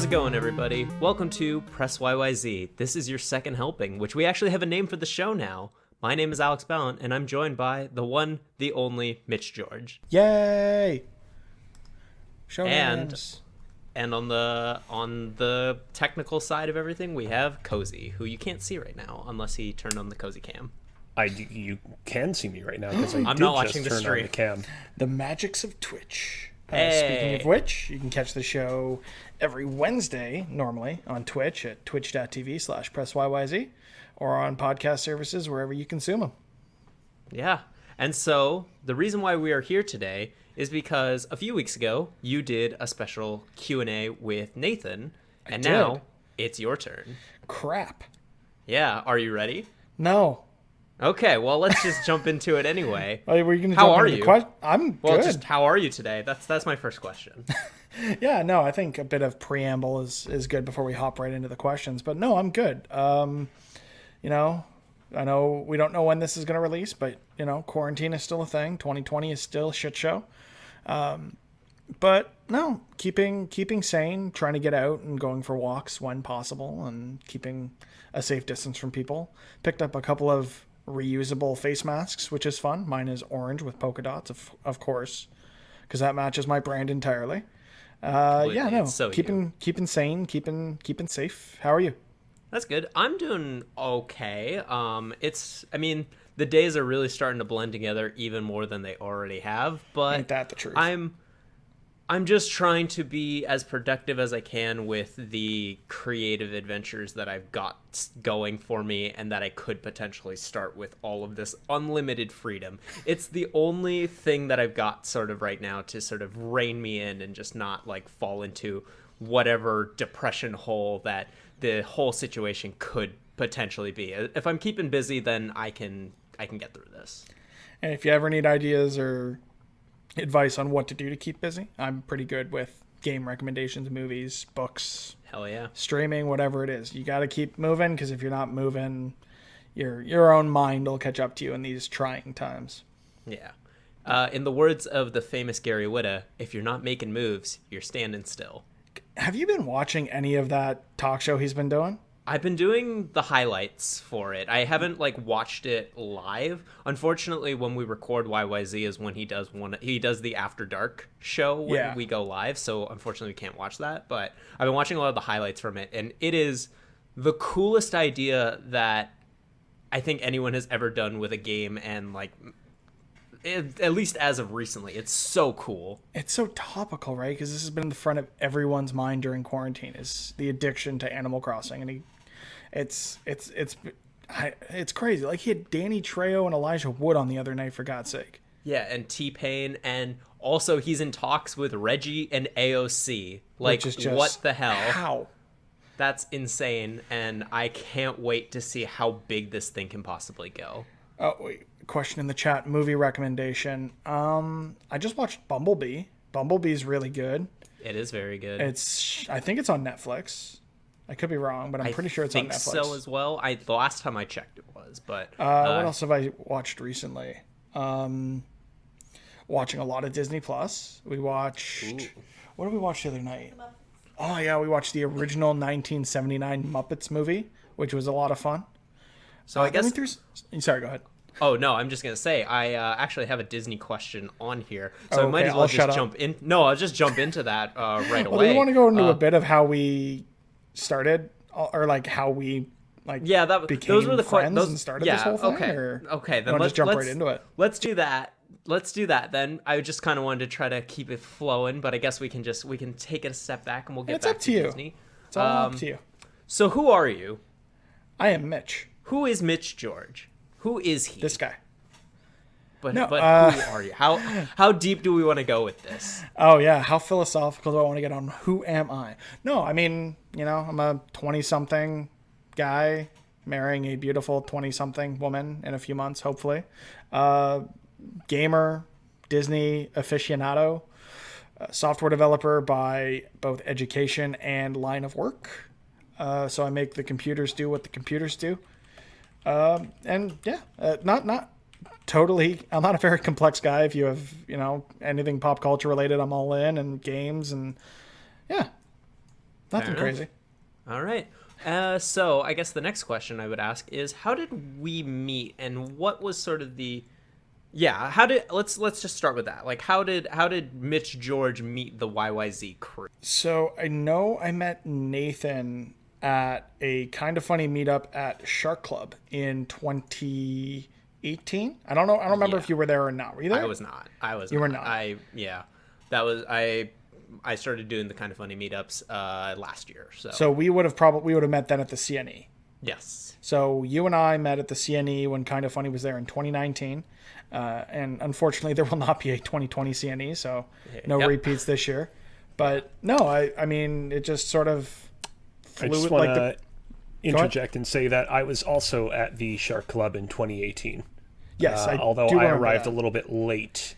it going, everybody? Welcome to Press YYZ. This is your second helping, which we actually have a name for the show now. My name is Alex Ballant, and I'm joined by the one, the only Mitch George. Yay! Show names. And on the technical side of everything, we have Cozy, who you can't see right now unless he turned on the Cozy cam. You can see me right now because I'm not watching the stream. On the cam. The magics of Twitch. Hey. Speaking of which, you can catch the show every Wednesday, normally, on Twitch at twitch.tv/PressYYZ or on podcast services wherever you consume them. Yeah. And so the reason why we are here today is because a few weeks ago, you did a special Q&A with Nathan, and now it's your turn. Crap. Yeah. Are you ready? No. Okay, well, let's just jump into it anyway. Were you gonna how jump are into you? I'm good. Well, just how are you today? That's my first question. Yeah, no, I think a bit of preamble is good before we hop right into the questions. But no, I'm good. I know we don't know when this is going to release, but, quarantine is still a thing. 2020 is still a shit show. But no, keeping sane, trying to get out and going for walks when possible and keeping a safe distance from people. Picked up a couple of reusable face masks, which is fun. Mine is orange with polka dots, of course, because that matches my brand entirely. Keeping sane, keeping safe. How are you? That's good. I'm doing okay. The days are really starting to blend together even more than they already have, but ain't that the truth? I'm just trying to be as productive as I can with the creative adventures that I've got going for me and that I could potentially start with all of this unlimited freedom. It's the only thing that I've got sort of right now to sort of rein me in and just not like fall into whatever depression hole that the whole situation could potentially be. If I'm keeping busy, then I can get through this. And if you ever need ideas or advice on what to do to keep busy, I'm pretty good with game recommendations, movies, books. Hell yeah. Streaming, whatever it is. You got to keep moving, because if you're not moving, your own mind will catch up to you in these trying times. Yeah. In the words of the famous Gary Whitta, if you're not making moves, you're standing still. Have you been watching any of that talk show he's been doing? I've been doing the highlights for it. I haven't watched it live. Unfortunately, when we record YYZ is when he does the After Dark show when we go live. So unfortunately, we can't watch that. But I've been watching a lot of the highlights from it, and it is the coolest idea that I think anyone has ever done with a game, and at least as of recently, it's so cool. It's so topical, right? Because this has been in the front of everyone's mind during quarantine, is the addiction to Animal Crossing, and it's crazy. Like, he had Danny Trejo and Elijah Wood on the other night, for God's sake. Yeah, and T-Pain, and also he's in talks with Reggie and AOC. Like, what the hell? How? That's insane, and I can't wait to see how big this thing can possibly go. Oh, wait. Question in the chat, movie recommendation. I just watched Bumblebee. Bumblebee's really good. It is very good. I think it's on Netflix. I could be wrong, but I'm pretty sure it's on Netflix. I think so as well. The last time I checked it was, but what else have I watched recently? Watching a lot of Disney Plus. We watched What did we watch the other night? Oh yeah, we watched the original 1979 Muppets movie, which was a lot of fun. So I guess sorry, go ahead. Oh, no, I'm just going to say, I actually have a Disney question on here, so I might as well just jump in. No, I'll just jump into that right away. Well, do you want to go into a bit of how we started, or how we became those were the friends and started this whole thing? Okay, then let's jump right into it. Let's do that. Then. I just kind of wanted to try to keep it flowing, but I guess we can take it a step back and we'll get back to Disney. It's all up to you. So who are you? I am Mitch. Who is Mitch George? Who is he? This guy. But who are you? How deep do we want to go with this? Oh, yeah. How philosophical do I want to get on who am I? No, I mean, I'm a 20-something guy marrying a beautiful 20-something woman in a few months, hopefully. Gamer, Disney aficionado, software developer by both education and line of work. So I make the computers do what the computers do. Not totally. I'm not a very complex guy. If you have, anything pop culture related, I'm all in, and games, and yeah. Nothing Fair enough. crazy. All right. So I guess the next question I would ask is, how did we meet, and what was sort of the, let's just start with that. Like, how did Mitch George meet the YYZ crew? So I know I met Nathan at a Kind of Funny meetup at Shark Club in 2018. I don't know. I don't remember if you were there or not. Were you there? I was not. You were not. I started doing the Kind of Funny meetups last year. So we would have met then at the CNE. Yes. So you and I met at the CNE when Kind of Funny was there in 2019. And unfortunately, there will not be a 2020 CNE, so no repeats this year. But no, I mean, it just sort of flew. I just want to interject and say that I was also at the Shark Club in 2018. Yes, although I arrived a little bit late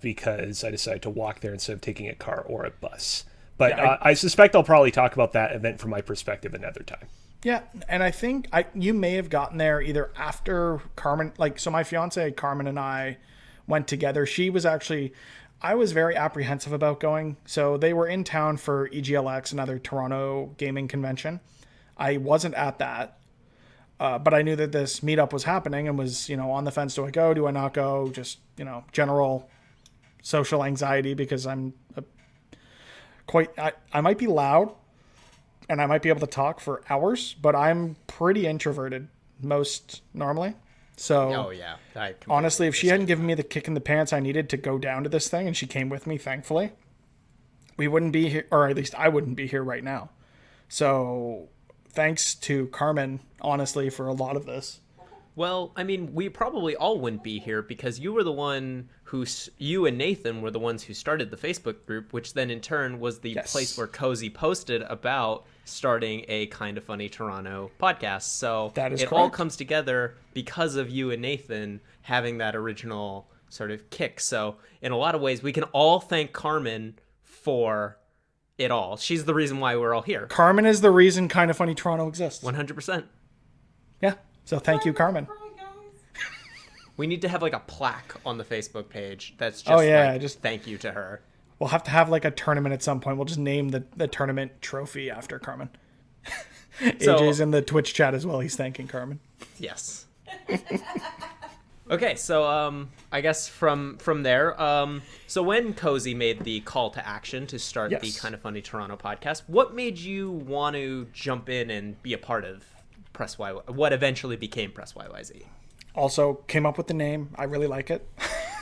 because I decided to walk there instead of taking a car or a bus. But I suspect I'll probably talk about that event from my perspective another time. Yeah, and I think you may have gotten there either after Carmen, so my fiance Carmen and I went together. I was very apprehensive about going. So they were in town for EGLX, another Toronto gaming convention. I wasn't at that, but I knew that this meetup was happening and was, on the fence. Do I go? Do I not go? Just, general social anxiety because I'm I might be loud and I might be able to talk for hours, but I'm pretty introverted most normally. So honestly, if she hadn't given me the kick in the pants I needed to go down to this thing, and she came with me, thankfully, we wouldn't be here, or at least I wouldn't be here right now. So thanks to Carmen, honestly, for a lot of this. Well, I mean, we probably all wouldn't be here because you were the one you and Nathan were the ones who started the Facebook group, which then in turn was the place where Cozy posted about starting a Kind of Funny Toronto podcast. So that is it correct. all comes together because of you and Nathan having that original sort of kick. So in a lot of ways, we can all thank Carmen for it all. She's the reason why we're all here. Carmen is the reason Kind of Funny Toronto exists. 100%. Yeah. So thank you, Carmen. We need to have like a plaque on the Facebook page that's just just thank you to her. We'll have to have like a tournament at some point. We'll just name the tournament trophy after Carmen. AJ's in the Twitch chat as well. He's thanking Carmen. Yes. Okay, so I guess from there, so when Cozy made the call to action to start the Kind of Funny Toronto podcast, what made you want to jump in and be a part of Press YYZ, what eventually became Press YYZ? Also came up with the name. I really like it.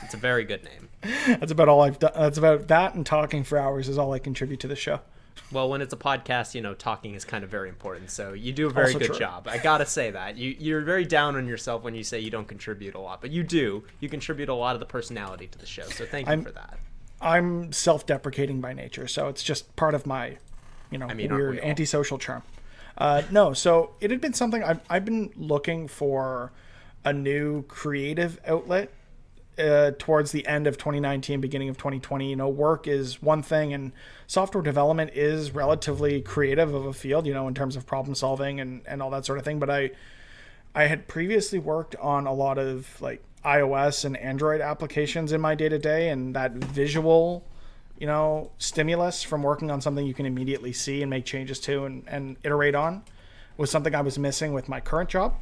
It's a very good name. That's about all I've done. That's about that, and talking for hours is all I contribute to the show. Well, when it's a podcast, talking is kind of very important. So you do a very good job. I gotta say that. You're very down on yourself when you say you don't contribute a lot, but you do. You contribute a lot of the personality to the show. So thank you for that. I'm self-deprecating by nature, so it's just part of my, weird antisocial charm. No, so it had been something I've been looking for a new creative outlet towards the end of 2019, beginning of 2020. Work is one thing, and software development is relatively creative of a field, in terms of problem solving and all that sort of thing. But I had previously worked on a lot of like iOS and Android applications in my day-to-day, and that visual stimulus from working on something you can immediately see and make changes to and iterate on was something I was missing with my current job.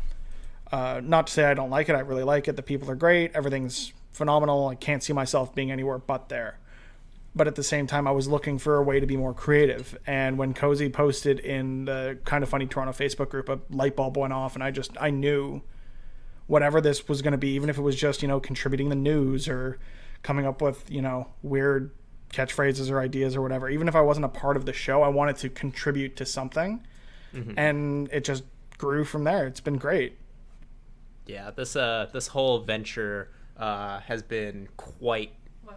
Not to say I don't like it. I really like it. The people are great. Everything's phenomenal. I can't see myself being anywhere but there. But at the same time, I was looking for a way to be more creative. And when Cozy posted in the Kind of Funny Toronto Facebook group, a light bulb went off, and I knew whatever this was going to be, even if it was just, contributing the news or coming up with, weird catchphrases or ideas or whatever. Even if I wasn't a part of the show, I wanted to contribute to something. Mm-hmm. And it just grew from there. It's been great. Yeah, this whole venture has been quite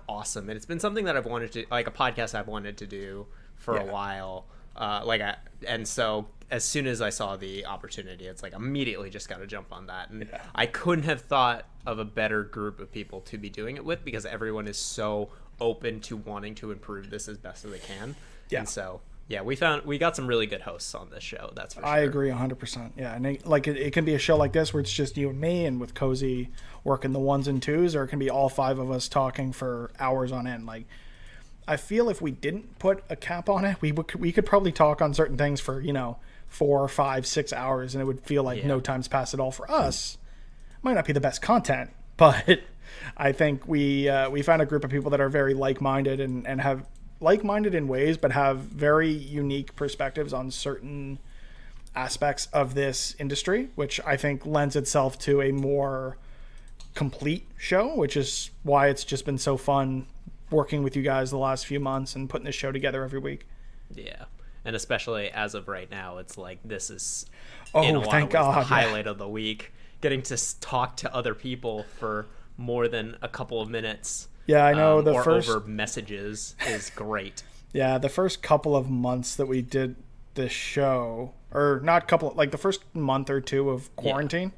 awesome, and it's been something that I've wanted to, like a podcast I've wanted to do for a while. And so as soon as I saw the opportunity, it's like immediately just got to jump on that. And I couldn't have thought of a better group of people to be doing it with because everyone is so open to wanting to improve this as best as they can. Yeah. And so we got some really good hosts on this show. That's for sure. I agree 100%. Yeah. And it can be a show like this where it's just you and me and with Cozy working the ones and twos, or it can be all five of us talking for hours on end. Like I feel if we didn't put a cap on it, we could probably talk on certain things for 4, 5, 6 hours, and it would feel like no time's passed at all for us. Might not be the best content, but I think we found a group of people that are very like-minded and have like-minded in ways, but have very unique perspectives on certain aspects of this industry, which I think lends itself to a more complete show, which is why it's just been so fun working with you guys the last few months and putting this show together every week. Yeah. And especially as of right now, it's like this is in a lot of ways, the highlight of the week. Getting to talk to other people for more than a couple of minutes. Yeah, I know over messages is great. Yeah, the first couple of months that we did this show, or not the first month or two of quarantine,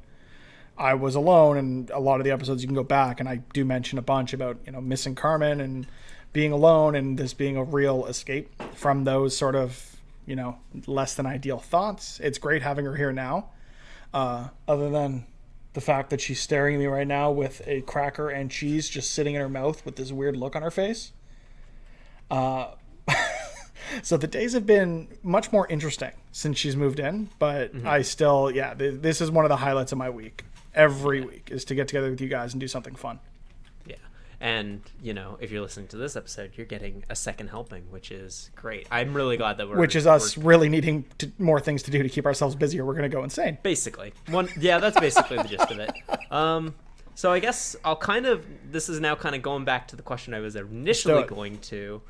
I was alone, and a lot of the episodes you can go back, and I do mention a bunch about missing Carmen and being alone, and this being a real escape from those sort of less than ideal thoughts. It's great having her here now, other than the fact that she's staring at me right now with a cracker and cheese just sitting in her mouth with this weird look on her face. So the days have been much more interesting since she's moved in, but I still, this is one of the highlights of my week. Every week is to get together with you guys and do something fun. Yeah. And, if you're listening to this episode, you're getting a second helping, which is great. I'm really glad that Which is us really needing more things to do to keep ourselves busy, or we're going to go insane. Basically. That's basically the gist of it. So I guess this is now kind of going back to the question I was initially going to.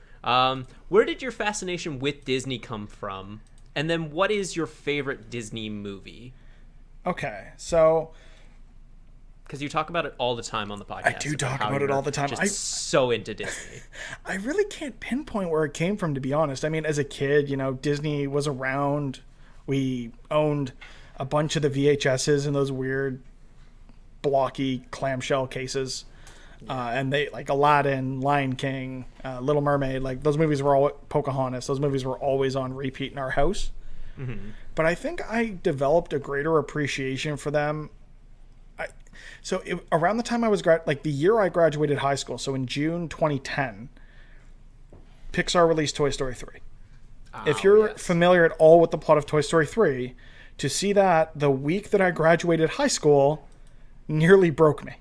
Where did your fascination with Disney come from? And then what is your favorite Disney movie? Okay, so... Because you talk about it all the time on the podcast. I do talk about it all the time. I'm so into Disney. I really can't pinpoint where it came from, to be honest. I mean, as a kid, Disney was around. We owned a bunch of the VHSs in those weird blocky clamshell cases. And they, like Aladdin, Lion King, Little Mermaid, like those movies were all, Pocahontas, those movies were always on repeat in our house. Mm-hmm. But I think I developed a greater appreciation for them. Around the time I was the year I graduated high school, so in June 2010, Pixar released Toy Story 3. If you're familiar at all with the plot of Toy Story 3, to see that the week that I graduated high school nearly broke me.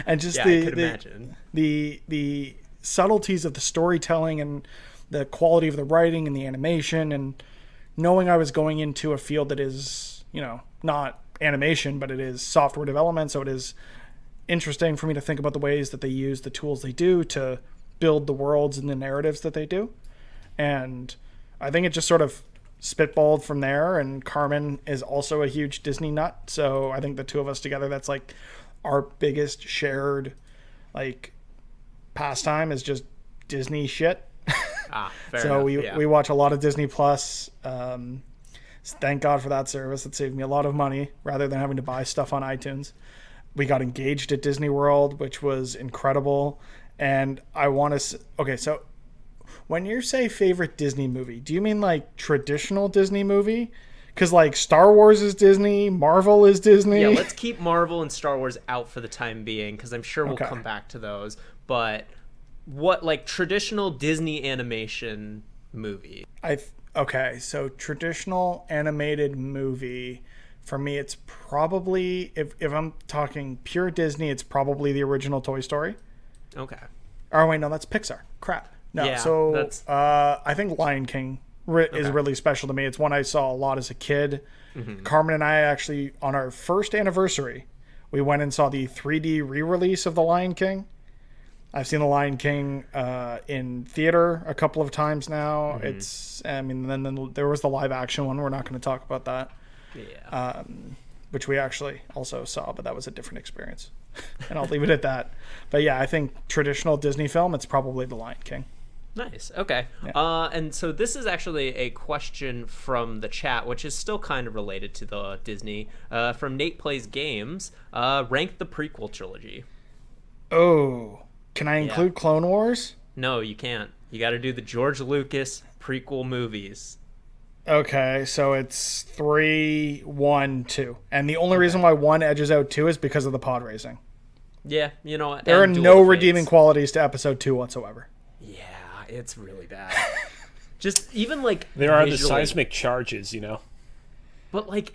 And just the subtleties of the storytelling and the quality of the writing and the animation, and knowing I was going into a field that is, not animation, but it is software development, so it is interesting for me to think about the ways that they use the tools they do to build the worlds and the narratives that they do. And I think it just sort of spitballed from there, and Carmen is also a huge Disney nut, so I think the two of us together, that's like our biggest shared pastime is just Disney shit. So we watch a lot of Disney Plus. Thank God for that service. It saved me a lot of money rather than having to buy stuff on iTunes. We got engaged at Disney World, which was incredible. And I want to... Okay, so when you say favorite Disney movie, do you mean traditional Disney movie? Because Star Wars is Disney, Marvel is Disney. Yeah, let's keep Marvel and Star Wars out for the time being, because I'm sure we'll come back to those. But what traditional Disney animation movie? Okay, so traditional animated movie, for me, it's probably, if I'm talking pure Disney, it's probably the original Toy Story. Okay. Oh, wait, no, that's Pixar. Crap. No, yeah, I think Lion King is really special to me. It's one I saw a lot as a kid. Mm-hmm. Carmen and I actually, on our first anniversary, we went and saw the 3D re-release of The Lion King. I've seen The Lion King in theater a couple of times now. Mm-hmm. Then there was the live action one. We're not going to talk about that. Yeah. Which we actually also saw, but that was a different experience. And I'll leave it at that. But yeah, I think traditional Disney film, it's probably The Lion King. Nice. Okay. Yeah. And so this is actually a question from the chat, which is still kind of related to the Disney. From Nate Plays Games. Rank the prequel trilogy. Oh. Can I include Clone Wars? No, you can't. You got to do the George Lucas prequel movies. Okay, so it's 3, 1, 2. And the only reason why 1 edges out 2 is because of the pod racing. Yeah, you know what? There are and Duel no of Fates. redeeming qualities to episode 2 whatsoever. Yeah, it's really bad. Just even like There are the visually, seismic charges, but like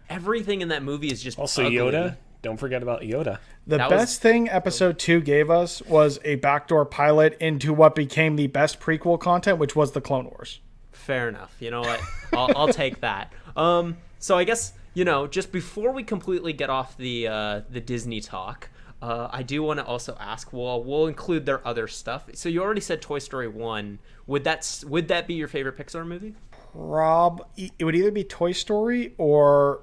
everything in that movie is just Also, ugly. Yoda. Don't forget about Yoda. The That was- best thing episode 2 gave us was a backdoor pilot into what became the best prequel content, which was the Clone Wars. Fair enough. You know what? I'll take that. So I guess just before we completely get off the Disney talk, I do want to also ask. Well, we'll include their other stuff. So you already said Toy Story 1. Would that be your favorite Pixar movie? It would either be Toy Story or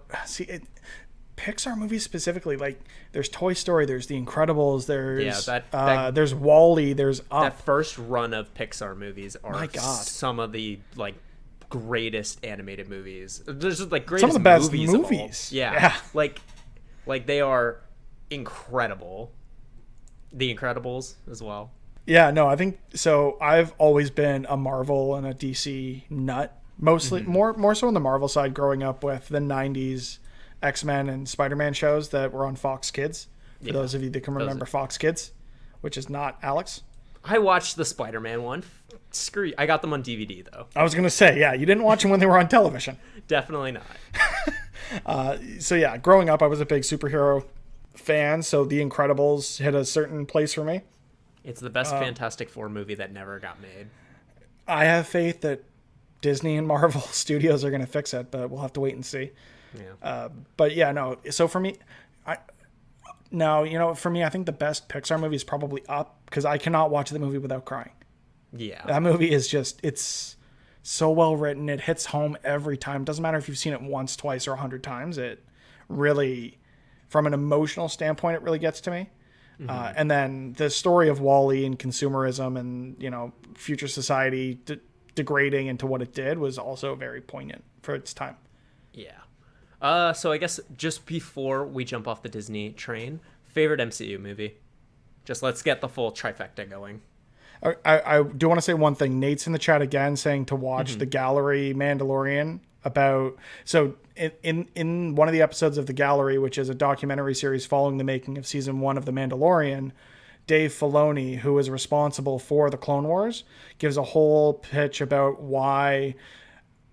Pixar movies specifically. Like there's Toy Story, there's The Incredibles, there's WALL-E, there's Up. That first run of Pixar movies are My God. some of the like greatest animated movies. There's just like greatest Some of the best movies. Of all. movies. Yeah. Yeah. Like they are incredible. The Incredibles as well. Yeah, no, I think so. I've always been a Marvel and a DC nut. Mostly more so on the Marvel side, growing up with the 90s X-Men and Spider-Man shows that were on Fox Kids. For those of you that can remember Fox Kids, which is not Alex. I watched the Spider-Man one. Screw you. I got them on DVD though. I was going to say, yeah, you didn't watch them when they were on television. Definitely not. So yeah, growing up, I was a big superhero fan. So The Incredibles hit a certain place for me. It's the best Fantastic Four movie that never got made. I have faith that Disney and Marvel Studios are going to fix it, but we'll have to wait and see. Yeah. But yeah, no. So for me, I think the best Pixar movie is probably Up, because I cannot watch the movie without crying. Yeah. That movie is it's so well written. It hits home every time. Doesn't matter if you've seen it once, twice, or 100 times. It really, from an emotional standpoint, it really gets to me. And then the story of WALL-E and consumerism and, future society degrading into what it did was also very poignant for its time. Yeah. So I guess just before we jump off the Disney train, favorite MCU movie? Just let's get the full trifecta going. I do want to say one thing. Nate's in the chat again saying to watch The Gallery Mandalorian so in one of the episodes of The Gallery, which is a documentary series following the making of season 1 of The Mandalorian, Dave Filoni, who is responsible for the Clone Wars, gives a whole pitch about why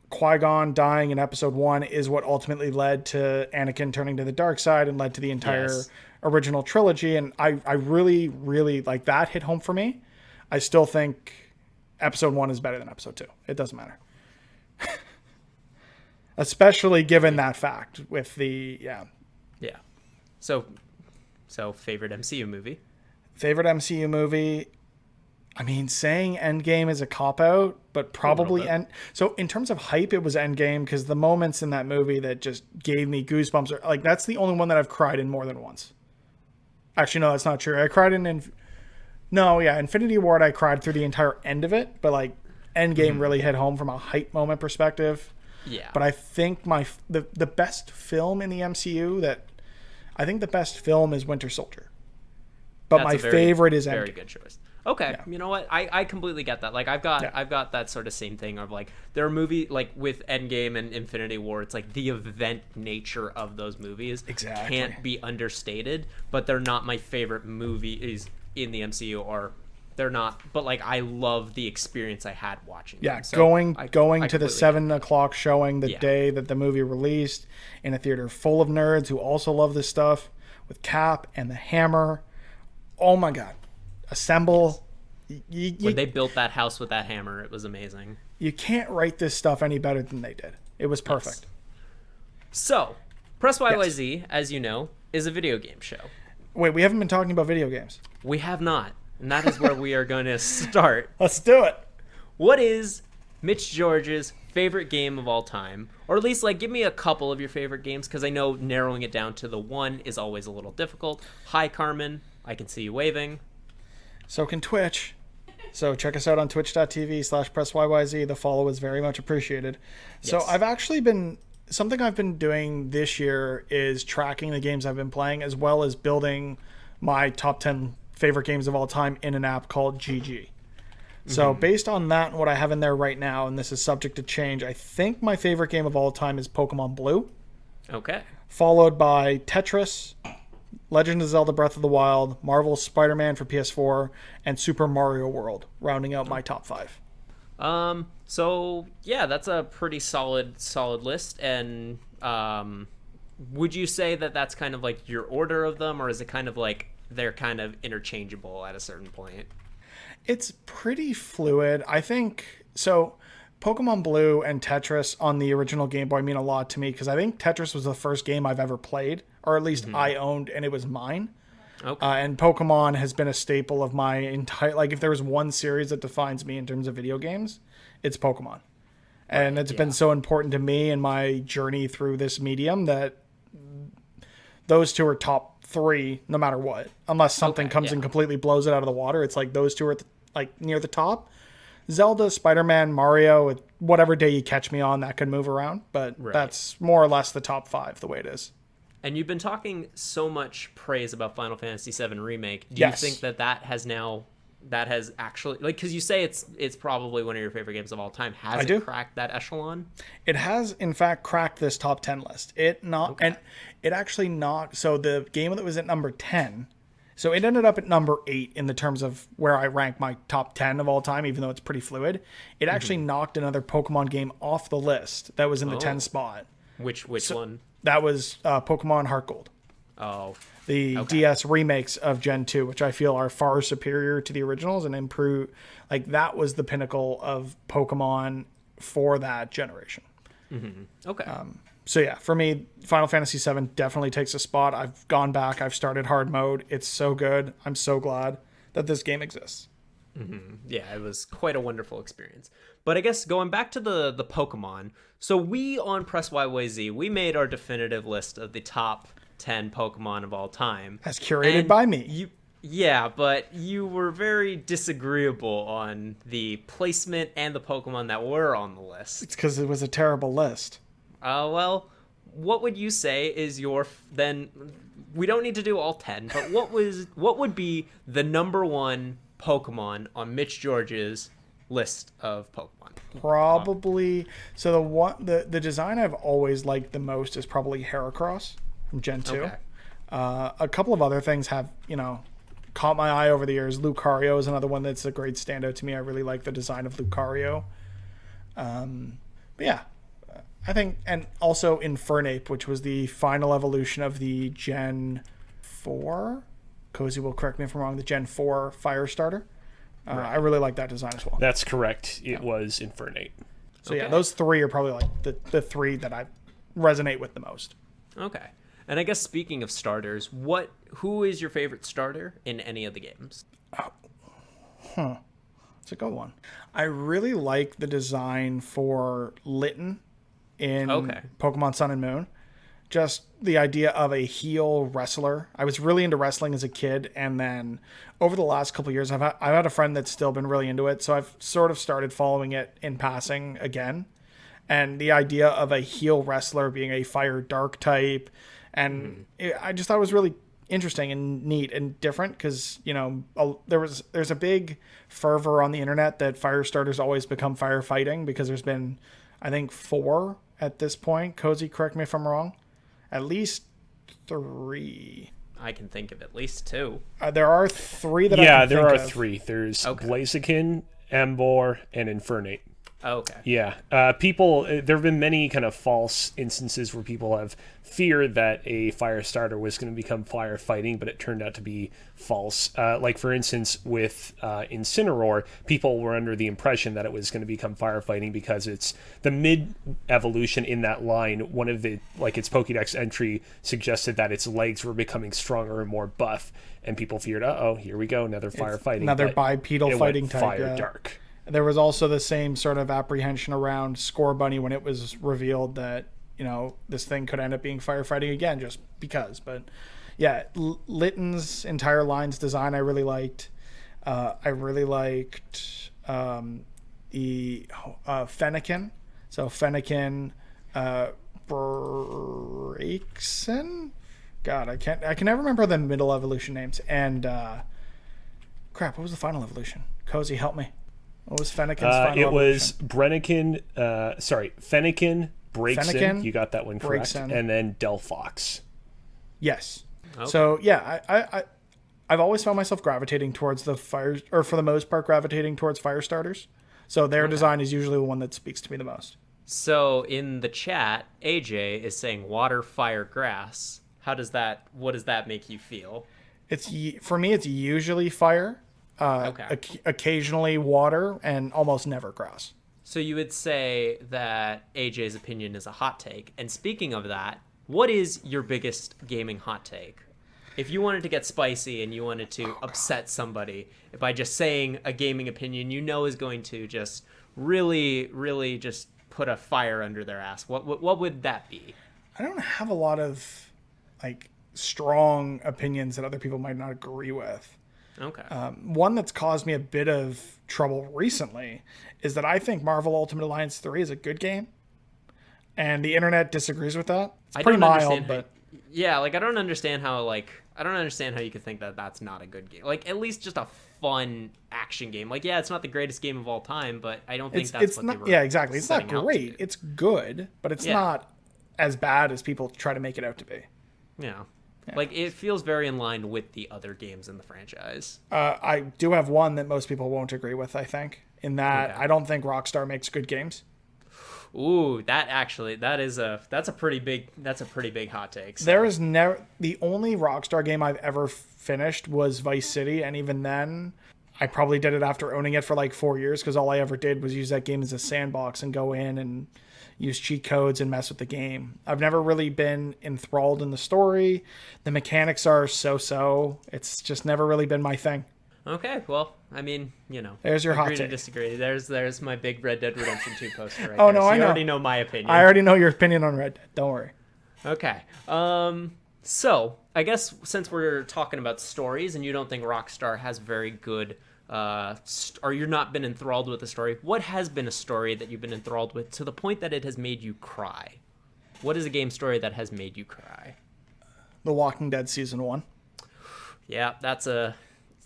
Qui-Gon dying in episode 1 is what ultimately led to Anakin turning to the dark side and led to the entire original trilogy. And I really, really like that hit home for me. I still think episode 1 is better than episode 2. It doesn't matter. Especially given that fact with Yeah. So favorite MCU movie? Favorite MCU movie, I mean, saying Endgame is a cop-out, but probably... So in terms of hype, it was Endgame, because the moments in that movie that just gave me goosebumps, that's the only one that I've cried in more than once. Actually, no, that's not true. I cried in... Infinity War, I cried through the entire end of it, but Endgame really hit home from a hype moment perspective. Yeah. But I think the best film in the MCU I think the best film is Winter Soldier. But my favorite is Endgame. Very good choice. Okay, yeah. You know what? I completely get that. I've got that sort of same thing of there are movies with Endgame and Infinity War. It's the event nature of those movies can't be understated. But they're not my favorite movies in the MCU, or they're not. But I love the experience I had watching. Yeah, them. So going to the 7:00 showing the day that the movie released in a theater full of nerds who also love this stuff, with Cap and the Hammer. Oh my God. Assemble. When they built that house with that hammer, it was amazing. You can't write this stuff any better than they did. It was perfect. Yes. So, Press YYZ, as you know, is a video game show. Wait, we haven't been talking about video games. We have not. And that is where we are going to start. Let's do it. What is Mitch George's favorite game of all time? Or at least, give me a couple of your favorite games, because I know narrowing it down to the one is always a little difficult. Hi, Carmen. I can see you waving. So can Twitch. So check us out on twitch.tv/PressYYZ. The follow is very much appreciated. So Yes. Something I've been doing this year is tracking the games I've been playing, as well as building my top 10 favorite games of all time in an app called GG. So based on that and what I have in there right now, and this is subject to change, I think my favorite game of all time is Pokemon Blue. Okay. Followed by Tetris, Legend of Zelda Breath of the Wild, Marvel's Spider-Man for PS4, and Super Mario World, rounding out my top 5. So yeah, that's a pretty solid list. And would you say that that's kind of like your order of them, or is it kind of like they're kind of interchangeable at a certain point? It's pretty fluid. I think so. Pokemon Blue and Tetris on the original Game Boy mean a lot to me because I think Tetris was the first game I've ever played, or at least I owned, and it was mine. Okay. And Pokemon has been a staple of my entire, like, if there was one series that defines me in terms of video games, it's Pokemon. And it's been so important to me in my journey through this medium that those two are top 3 no matter what. Unless something comes and completely blows it out of the water, it's like those two are like near the top. Zelda, Spider-Man, Mario, whatever day you catch me on, that could move around. But that's more or less the top 5 the way it is. And you've been talking so much praise about Final Fantasy VII Remake. Do you think that has actually, like, because you say it's probably one of your favorite games of all time. Has it cracked that echelon? It has, in fact, cracked this top 10 list. And it actually knocked. So the game that was at number 10. So it ended up at number 8 in the terms of where I rank my top 10 of all time, even though it's pretty fluid. It actually knocked another Pokemon game off the list that was in the 10 spot. Which one? That was Pokemon Heart Gold. Oh. The DS remakes of Gen 2, which I feel are far superior to the originals and improve. Like, that was the pinnacle of Pokemon for that generation. Okay. So yeah, for me, Final Fantasy VII definitely takes a spot. I've gone back. I've started hard mode. It's so good. I'm so glad that this game exists. Yeah, it was quite a wonderful experience. But I guess going back to the Pokemon, so we on Press YYZ, we made our definitive list of the top 10 Pokemon of all time. As curated by me. Yeah, but you were very disagreeable on the placement and the Pokemon that were on the list. It's because it was a terrible list. Well, what would you say is then we don't need to do all 10, but what would be the number 1 Pokemon on Mitch George's list of Pokemon? Probably. So the design I've always liked the most is probably Heracross from Gen 2. Okay. A couple of other things have, caught my eye over the years. Lucario is another one that's a great standout to me. I really like the design of Lucario. But yeah, I think, and also Infernape, which was the final evolution of the Gen 4. Cozy will correct me if I'm wrong. The Gen 4 Firestarter. I really like that design as well. That's correct. It was Infernape. So yeah, those 3 are probably like the 3 that I resonate with the most. Okay. And I guess speaking of starters, who is your favorite starter in any of the games? It's a good one. I really like the design for Litten in Pokemon Sun and Moon. Just the idea of a heel wrestler. I was really into wrestling as a kid, and then over the last couple of years, I've had a friend that's still been really into it, so I've sort of started following it in passing again. And the idea of a heel wrestler being a fire dark type, and I just thought it was really interesting and neat and different because there's a big fervor on the internet that fire starters always become firefighting because there's been, I think, 4 at this point. Cozy, correct me if I'm wrong. At least 3. I can think of at least 2. There are 3 that yeah, I can there think are of. 3. There's Blaziken, Emboar, and Infernape. Okay. Yeah. People, there have been many kind of false instances where people have feared that a fire starter was going to become firefighting, but it turned out to be false. Like, for instance, with Incineroar, people were under the impression that it was going to become firefighting because it's the mid-evolution in that line. One of the, like, its Pokédex entry suggested that its legs were becoming stronger and more buff, and people feared, here we go, another firefighting. Another bipedal fighting type. Fire dark. There was also the same sort of apprehension around Scorbunny when it was revealed that, this thing could end up being firefighting again just because. But yeah, Litten's entire line's design I really liked. I really liked the Fennekin. So Fennekin, Braixen? God, I can never remember the middle evolution names. And what was the final evolution? Cozy, help me. What was Fennekin's final evolution? It was Fennekin, Braixen. You got that one correct. Braixen. And then Delphox. Yes. Okay. So yeah, I've always found myself gravitating towards the fire, or for the most part, gravitating towards fire starters. So their design is usually the one that speaks to me the most. So in the chat, AJ is saying water, fire, grass. What does that make you feel? For me, it's usually fire, occasionally water, and almost never grass. So you would say that AJ's opinion is a hot take. And speaking of that, what is your biggest gaming hot take? If you wanted to get spicy and you wanted to upset somebody by just saying a gaming opinion you know is going to just really, really just put a fire under their ass, what would that be? I don't have a lot of like strong opinions that other people might not agree with. Okay. One that's caused me a bit of trouble recently is that I think Marvel Ultimate Alliance 3 is a good game, and the internet disagrees with that. It's pretty mild, but yeah, like I don't understand how you could think that that's not a good game. Like at least just a fun action game. Like yeah, it's not the greatest game of all time, but I don't think that's what they were. Yeah, exactly. It's not great. It's good, but it's not as bad as people try to make it out to be. Yeah. Like it feels very in line with the other games in the franchise. I do have one that most people won't agree with, I think, in that I don't think Rockstar makes good games. Ooh, that's a pretty big hot take. So. There is never the only Rockstar game I've ever finished was Vice City, and even then I probably did it after owning it for like 4 years because all I ever did was use that game as a sandbox and go in and use cheat codes and mess with the game. I've never really been enthralled in the story. The mechanics are so. It's just never really been my thing. Okay, well, I mean, you know. There's your hot agree take. to disagree. There's my big Red Dead Redemption 2 poster right Oh, there. no, So I you know. already know my opinion. I already know your opinion on Red Dead. Don't worry. Okay. So, I guess since we're talking about stories and you don't think Rockstar has very good or you're not been enthralled with the story, what has been a story that you've been enthralled with to the point that it has made you cry? What is a game story that has made you cry? The Walking Dead Season 1. Yeah, it's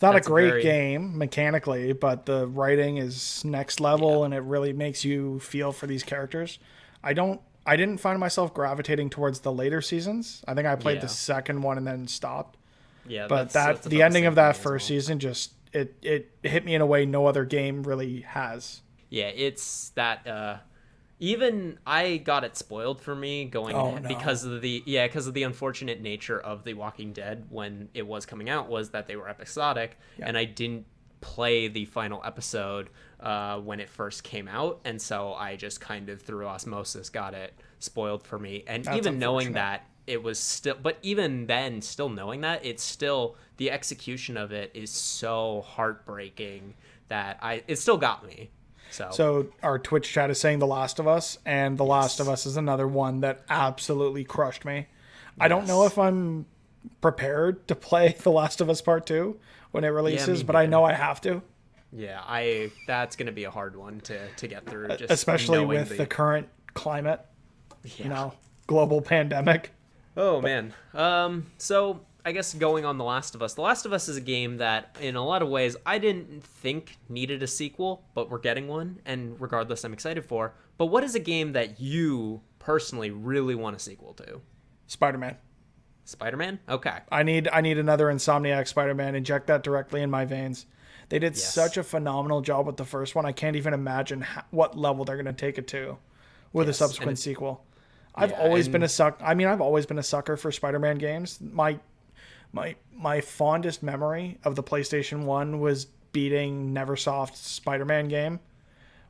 not a great game mechanically, but the writing is next level and it really makes you feel for these characters. I didn't find myself gravitating towards the later seasons. I think I played the second one and then stopped. Yeah, but the ending of that first season just it hit me in a way no other game really has. Yeah, it's that even I got it spoiled for me because of the unfortunate nature of The Walking Dead when it was coming out was that they were episodic, and I didn't play the final episode when it first came out, and so I just kind of through osmosis got it spoiled for me. And that's even knowing that it was still, but even then, still knowing that, it's still the execution of it is so heartbreaking that it still got me. So our Twitch chat is saying The Last of Us, and The Last of Us is another one that absolutely crushed me. I don't know if I'm prepared to play The Last of Us Part 2 when it releases, but I know I have to. Yeah, that's going to be a hard one to get through. Just especially with the current climate, global pandemic. Oh, man. So I guess going on The Last of Us is a game that in a lot of ways I didn't think needed a sequel, but we're getting one, and regardless I'm excited for. But what is a game that you personally really want a sequel to? Spider-Man. Okay. I need another Insomniac Spider-Man. Inject that directly in my veins. They did such a phenomenal job with the first one. I can't even imagine what level they're going to take it to with a subsequent sequel. I've always been a sucker for Spider-Man games. My fondest memory of the PlayStation 1 was beating Neversoft's Spider-Man game,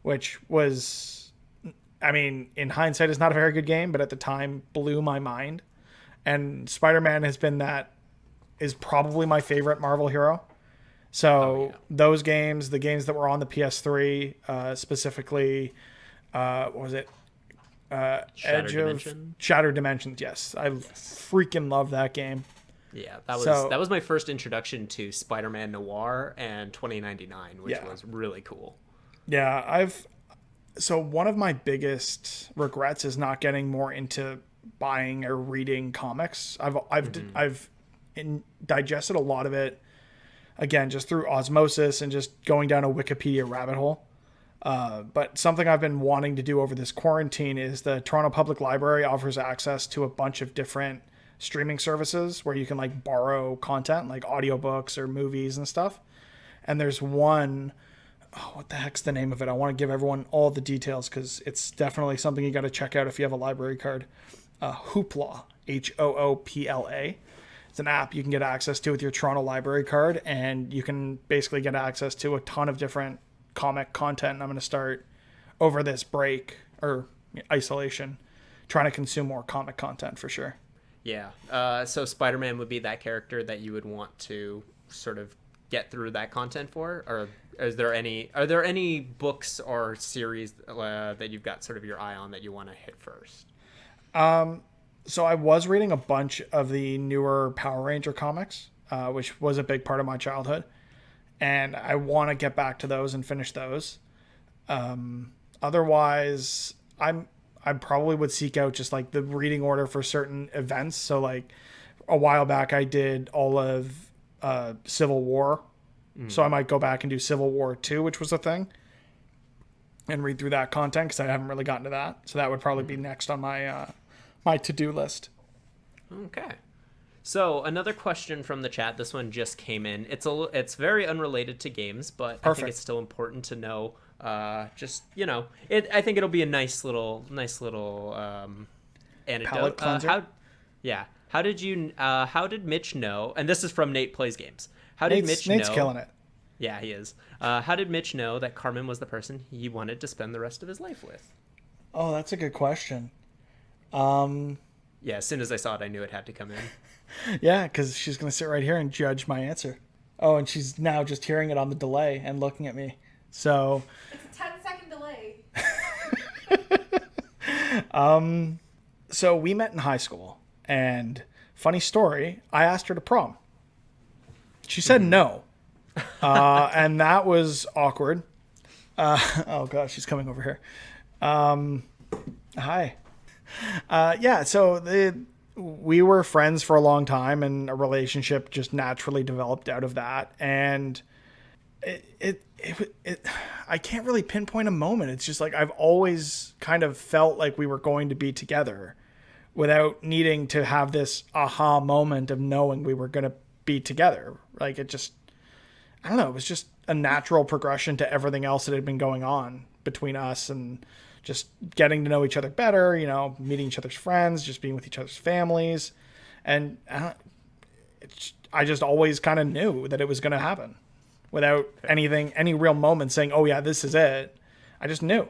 which was, in hindsight, is not a very good game, but at the time blew my mind. And Spider-Man is probably my favorite Marvel hero. So those games, the games that were on the PS3, specifically, what was it? Shattered Dimensions. Yes, I freaking love that game. Yeah, that was my first introduction to Spider-Man Noir and 2099, which was really cool. Yeah, so one of my biggest regrets is not getting more into buying or reading comics. I've digested a lot of it, again, just through osmosis and just going down a Wikipedia rabbit hole. But something I've been wanting to do over this quarantine is the Toronto Public Library offers access to a bunch of different streaming services where you can like borrow content like audiobooks or movies and stuff. And there's one, oh, what the heck's the name of it? I want to give everyone all the details because it's definitely something you got to check out if you have a library card. Hoopla, Hoopla. It's an app you can get access to with your Toronto library card, and you can basically get access to a ton of different comic content. And I'm going to start over this break or isolation trying to consume more comic content for sure. Yeah. So Spider-Man would be that character that you would want to sort of get through that content for, or are there any books or series that you've got sort of your eye on that you want to hit first? So I was reading a bunch of the newer Power Ranger comics, which was a big part of my childhood, and I want to get back to those and finish those. Otherwise, I probably would seek out just like the reading order for certain events. So like a while back, I did all of Civil War, so I might go back and do Civil War 2, which was a thing, and read through that content because I haven't really gotten to that. So that would probably be next on my my to-do list. Okay. So another question from the chat. This one just came in. It's very unrelated to games, but I think it's still important to know. Just I think it'll be a nice little anecdote. Palate cleanser. How did Mitch know? And this is from Nate Plays Games. How did Mitch know? Nate's killing it. Yeah, he is. How did Mitch know that Carmen was the person he wanted to spend the rest of his life with? Oh, that's a good question. Yeah, as soon as I saw it, I knew it had to come in. Yeah, because she's going to sit right here and judge my answer. Oh, and she's now just hearing it on the delay and looking at me. So it's a 10-second delay. So we met in high school, and funny story, I asked her to prom. She said no. And that was awkward. Oh gosh, she's coming over here. Hi. So we were friends for a long time, and a relationship just naturally developed out of that. And I can't really pinpoint a moment. It's just like I've always kind of felt like we were going to be together without needing to have this aha moment of knowing we were going to be together. Like it just, I don't know. It was just a natural progression to everything else that had been going on between us, and just getting to know each other better, meeting each other's friends, just being with each other's families. And I just always kind of knew that it was going to happen without any real moment saying, oh yeah, this is it. I just knew.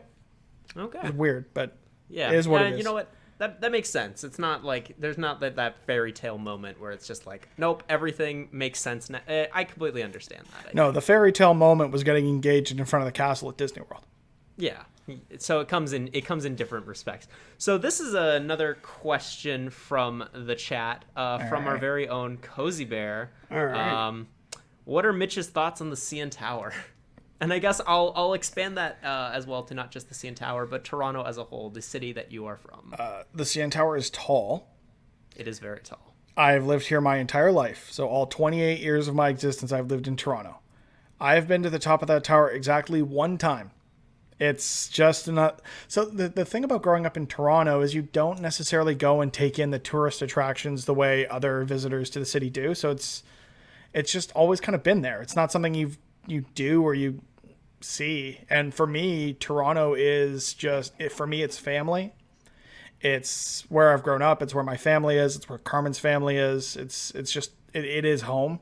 Okay. It's weird, but yeah, it is what it is. You know what? That makes sense. It's not like there's not that fairy tale moment where it's just like, nope, everything makes sense now. I completely understand that. No, the fairy tale moment was getting engaged in front of the castle at Disney World. Yeah. So it comes in different respects. So this is another question from the chat, from our very own Cozy Bear. All right. What are Mitch's thoughts on the CN Tower? And I guess I'll expand that as well to not just the CN Tower, but Toronto as a whole, the city that you are from. The CN Tower is tall. It is very tall. I've lived here my entire life. So all 28 years of my existence, I've lived in Toronto. I've been to the top of that tower exactly one time. It's just not. So the thing about growing up in Toronto is you don't necessarily go and take in the tourist attractions the way other visitors to the city do. So it's just always kind of been there. It's not something you do or you see. And for me, Toronto is just, for me, it's family. It's where I've grown up. It's where my family is. It's where Carmen's family is. It's just, it is home.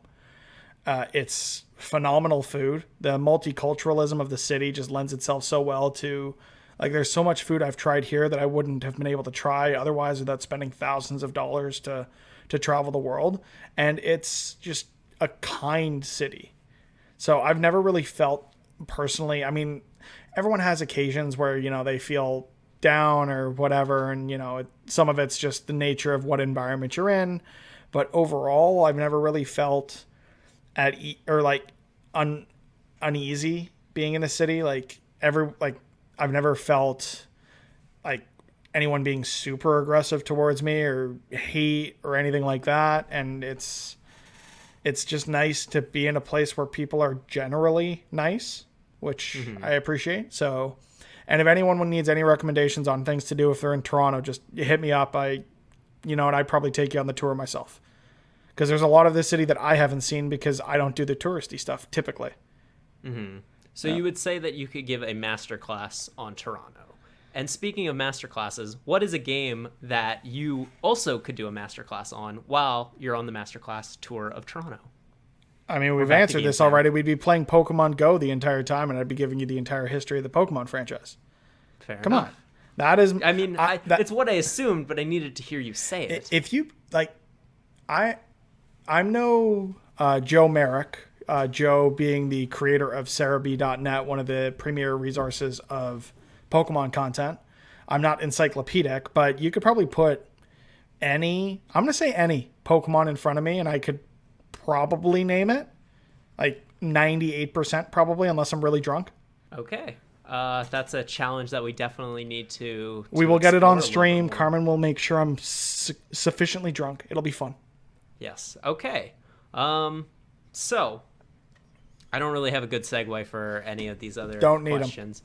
It's phenomenal food. The multiculturalism of the city just lends itself so well to, like, there's so much food I've tried here that I wouldn't have been able to try otherwise without spending thousands of dollars to travel the world. And it's just a kind city. So I've never really felt personally, I mean, everyone has occasions where, they feel down or whatever. And, some of it's just the nature of what environment you're in. But overall, I've never really felt uneasy being in the city. I've never felt like anyone being super aggressive towards me or hate or anything like that. And it's just nice to be in a place where people are generally nice, which I appreciate. So, and if anyone needs any recommendations on things to do if they're in Toronto, just hit me up. you know what, I'd probably take you on the tour myself. Because there's a lot of this city that I haven't seen because I don't do the touristy stuff typically. So you would say that you could give a masterclass on Toronto. And speaking of masterclasses, what is a game that you also could do a masterclass on while you're on the masterclass tour of Toronto? I mean, we've back to answered Game this Jam. already. We'd be playing Pokemon Go the entire time, and I'd be giving you the entire history of the Pokemon franchise. Fair Come enough. on. That is... I mean, that- it's what I assumed, but I needed to hear you say it. If you, like... I'm no Joe Merrick. Joe being the creator of Cerebi.net, one of the premier resources of Pokemon content. I'm not encyclopedic, but you could probably put any Pokemon in front of me and I could probably name it. Like 98% probably, unless I'm really drunk. Okay. That's a challenge that we definitely need to We will get it on explore a little stream. bit more. Carmen will make sure I'm sufficiently drunk. It'll be fun. Yes. Okay. So I don't really have a good segue for any of these other Don't need 'em. questions.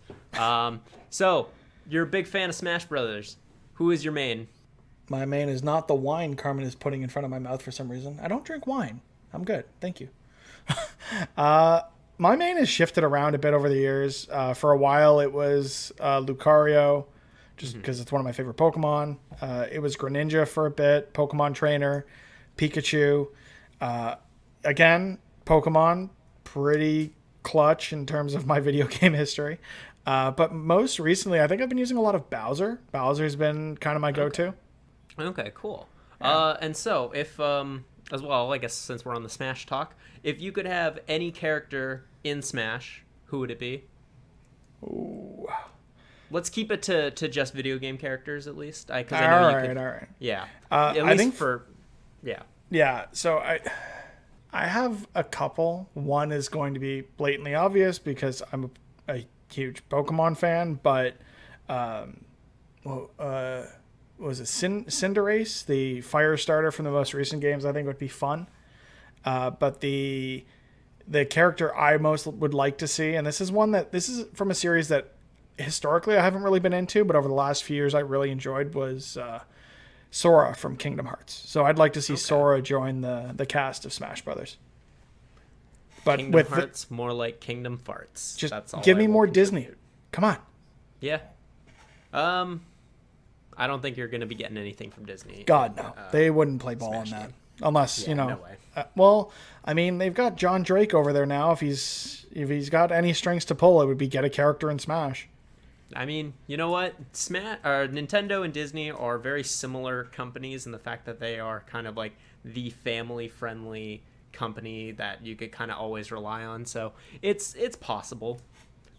So you're a big fan of Smash Brothers. Who is your main? My main is not the wine Carmen is putting in front of my mouth for some reason. I don't drink wine. I'm good. Thank you. My main has shifted around a bit over the years. For a while, it was Lucario, just because it's one of my favorite Pokemon. It was Greninja for a bit, Pokemon Trainer, Pikachu. Again, Pokemon, pretty clutch in terms of my video game history. But most recently, I think I've been using a lot of Bowser. Bowser's been kind of my go-to. Okay, cool. And so if as well, I guess since we're on the Smash talk, if you could have any character in Smash, who would it be? Ooh. Let's keep it to just video game characters at least. All right. Yeah. I At least think for yeah. Yeah, so I have a couple. One is going to be blatantly obvious because I'm a huge Pokemon fan, but was it Cinderace, the fire starter from the most recent games, I think would be fun. But the character I most would like to see, and this is from a series that historically I haven't really been into, but over the last few years I really enjoyed, was Sora from Kingdom Hearts. So I'd like to see Sora join the cast of Smash Brothers. But Kingdom Hearts, more like Kingdom Farts. just That's all give I me will more contribute. Disney. Come on. Yeah. I don't think you're going to be getting anything from Disney. God, no. They wouldn't play ball on Smash that. game. Unless, Yeah, no way. Well, I mean, they've got John Drake over there now. If he's got any strings to pull, it would be get a character in Smash. I mean, you know what? Nintendo and Disney are very similar companies in the fact that they are kind of like the family-friendly company that you could kind of always rely on. So it's possible,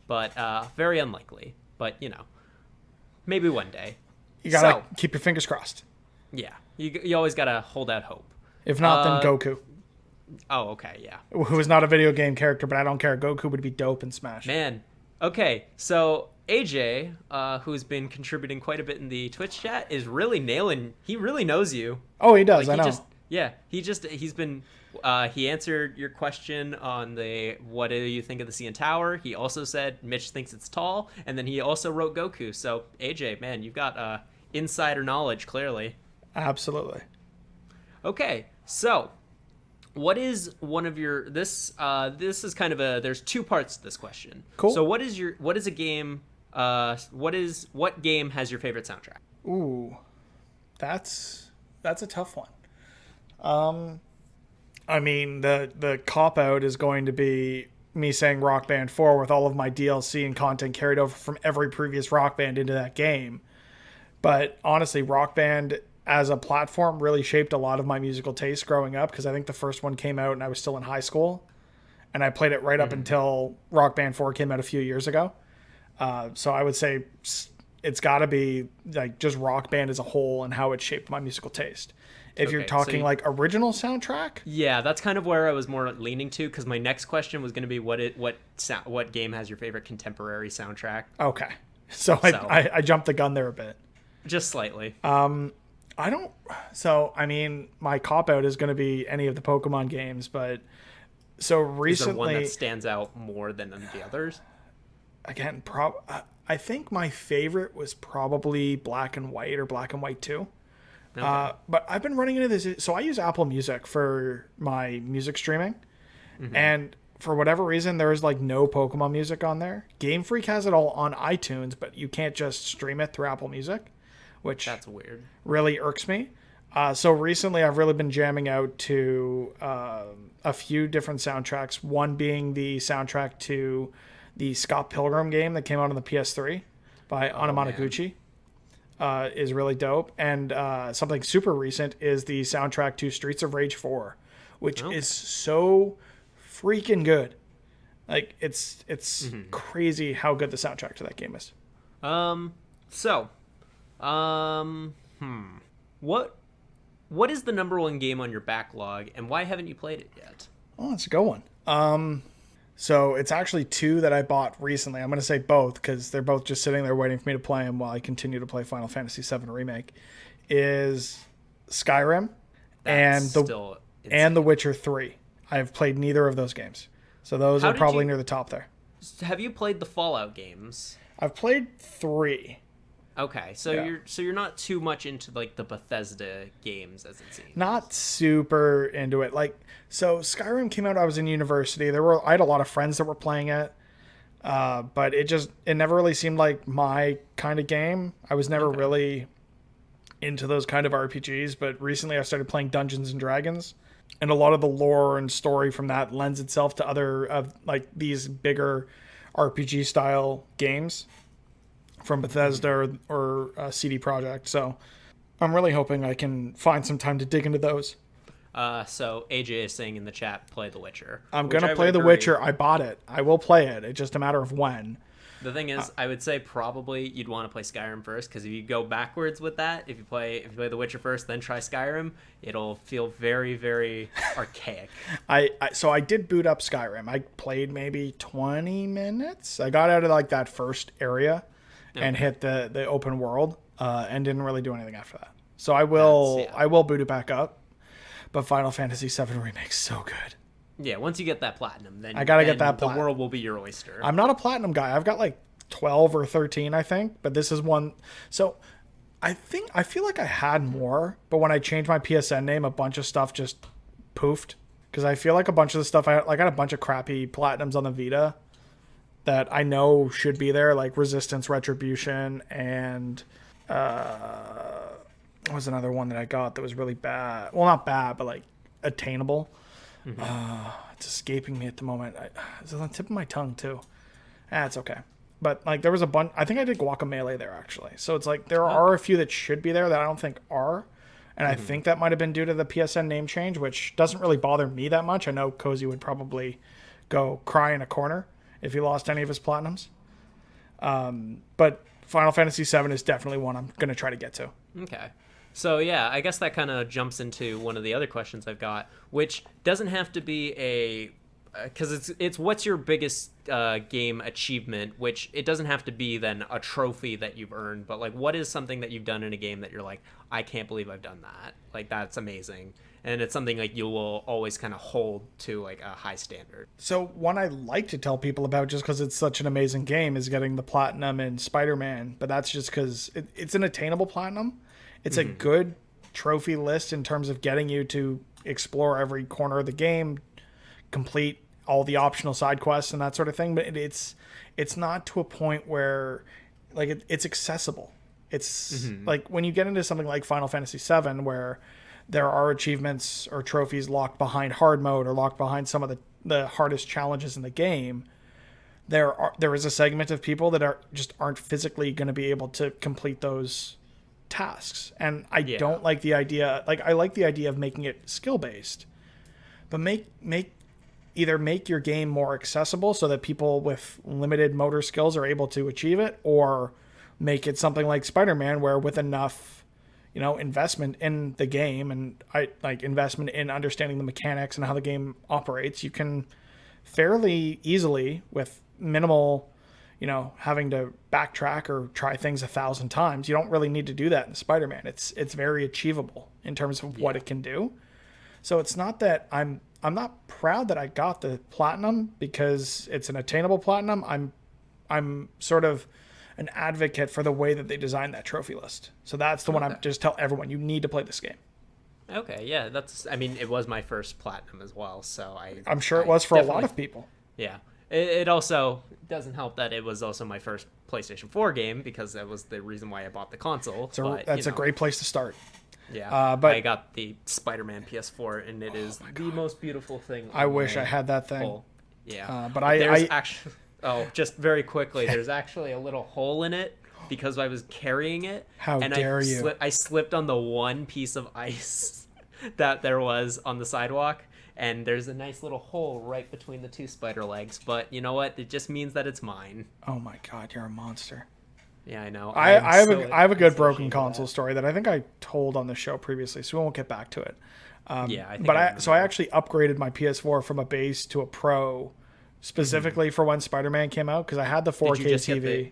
but very unlikely. But, you know, maybe one day. You gotta keep your fingers crossed. Yeah, you always got to hold out hope. If not, then Goku, Oh, okay, yeah. who is not a video game character, but I don't care. Goku would be dope in Smash. Man, okay, so AJ, who's been contributing quite a bit in the Twitch chat, is really nailing. He really knows you. Oh, he does. Like, I know. He's been. He answered your question on the what do you think of the CN Tower. He also said Mitch thinks it's tall, and then he also wrote Goku. So AJ, man, you've got insider knowledge clearly. Absolutely. Okay, so what is one of your this is kind of there's two parts to this question. Cool. So what is a game what game has your favorite soundtrack? Ooh, that's a tough one. I mean, the cop out is going to be me saying Rock Band 4 with all of my DLC and content carried over from every previous Rock Band into that game. But honestly, Rock Band as a platform really shaped a lot of my musical taste growing up, because I think the first one came out and I was still in high school, and I played it right up until Rock Band 4 came out a few years ago. So I would say it's got to be like just Rock Band as a whole and how it shaped my musical taste. If you're Okay, talking so like original soundtrack, Yeah, that's kind of where I was more leaning to, because my next question was going to be what game has your favorite contemporary soundtrack? okay. So I jumped the gun there a bit. Just slightly. I don't. So I mean, my cop out is going to be any of the Pokemon games, but so Is there recently, one that stands out more than the others? again, I think my favorite was probably Black and White or Black and White 2. But I've been running into this. So I use Apple Music for my music streaming. And for whatever reason, there is like no Pokemon music on there. Game Freak has it all on iTunes, but you can't just stream it through Apple Music, which That's weird. really irks me. So recently, I've really been jamming out to a few different soundtracks. One being the soundtrack to the Scott Pilgrim game that came out on the PS3 by Anamanaguchi. Is really dope. And something super recent is the soundtrack to Streets of Rage 4, which is so freaking good. Like it's crazy how good the soundtrack to that game is. What is the number one game on your backlog, and why haven't you played it yet? Oh, that's a good one. So it's actually two that I bought recently. I'm going to say both because they're both just sitting there waiting for me to play them while I continue to play Final Fantasy VII Remake. Is Skyrim and The Witcher 3. I've played neither of those games, so those are probably near the top there. Have you played the Fallout games? I've played 3. Okay, so you're not too much into like the Bethesda games as it seems. Not super into it. Like, so Skyrim came out. I was in university. I had a lot of friends that were playing it, but it never really seemed like my kind of game. I was never really into those kind of RPGs. But recently, I started playing Dungeons and Dragons, and a lot of the lore and story from that lends itself to other of like these bigger RPG style games from Bethesda or CD Projekt. So I'm really hoping I can find some time to dig into those. So AJ is saying in the chat, play The Witcher. I'm going to play The Witcher. I bought it. I will play it. It's just a matter of when. The thing is, I would say probably you'd want to play Skyrim first, because if you go backwards with that, if you play The Witcher first, then try Skyrim, it'll feel very, very archaic. So I did boot up Skyrim. I played maybe 20 minutes. I got out of like that first area and hit the open world and didn't really do anything after that. So I will boot it back up. But Final Fantasy VII Remake's so good. Yeah, once you get that platinum, then I gotta get that the world will be your oyster. I'm not a platinum guy. I've got like 12 or 13, I think. But this is one. So I feel like I had more. But when I changed my PSN name, a bunch of stuff just poofed. Because I feel like a bunch of the stuff, I got a bunch of crappy platinums on the Vita that I know should be there, like Resistance, Retribution, and what was another one that I got that was really bad? Well, not bad, but like attainable. It's escaping me at the moment. It's on the tip of my tongue too. It's okay. But like there was a bunch. I think I did Guacamelee there actually. So it's like there are a few that should be there that I don't think are. And I think that might have been due to the PSN name change, which doesn't really bother me that much. I know Cozy would probably go cry in a corner if he lost any of his platinums. But Final Fantasy VII is definitely one I'm going to try to get to. Okay. So yeah, I guess that kind of jumps into one of the other questions I've got, which doesn't have to be because it's what's your biggest game achievement, which it doesn't have to be then a trophy that you've earned, but like what is something that you've done in a game that you're like, I can't believe I've done that, like that's amazing, and it's something like you will always kind of hold to like a high standard. So one I like to tell people about just because it's such an amazing game is getting the platinum in Spider-Man, but that's just because it's an attainable platinum. It's a good trophy list in terms of getting you to explore every corner of the game, complete all the optional side quests and that sort of thing. But it's not to a point where like it's accessible. It's like when you get into something like Final Fantasy VII, where there are achievements or trophies locked behind hard mode or locked behind some of the hardest challenges in the game. There is a segment of people that aren't physically going to be able to complete those tasks, and I don't like the idea. Like I like the idea of making it skill based, but make your game more accessible so that people with limited motor skills are able to achieve it, or make it something like Spider-Man where with enough investment in the game and investment in understanding the mechanics and how the game operates, you can fairly easily with minimal having to backtrack or try things 1,000 times. You don't really need to do that in Spider-Man. It's very achievable in terms of what it can do. So it's not that I'm not proud that I got the platinum because it's an attainable platinum. I'm sort of an advocate for the way that they designed that trophy list. So that's the one I'm just tell everyone, you need to play this game. Okay, yeah, I mean, it was my first platinum as well, so I'm sure it was for a lot of people. Yeah. It also doesn't help that it was also my first PlayStation 4 game, because that was the reason why I bought the console. That's a great place to start. Yeah, but I got the Spider-Man PS4, and it is the most beautiful thing. I wish I had that thing. Hole. Yeah, but there's actually. Oh, just very quickly, there's actually a little hole in it because I was carrying it. How dare you? I slipped on the one piece of ice that there was on the sidewalk, and there's a nice little hole right between the two spider legs. But you know what? It just means that it's mine. Oh my God, you're a monster. Yeah, I know. I have a good broken console story that I think I told on the show previously, so we won't get back to it. I actually upgraded my PS4 from a base to a Pro specifically for when Spider-Man came out, because I had the 4K TV.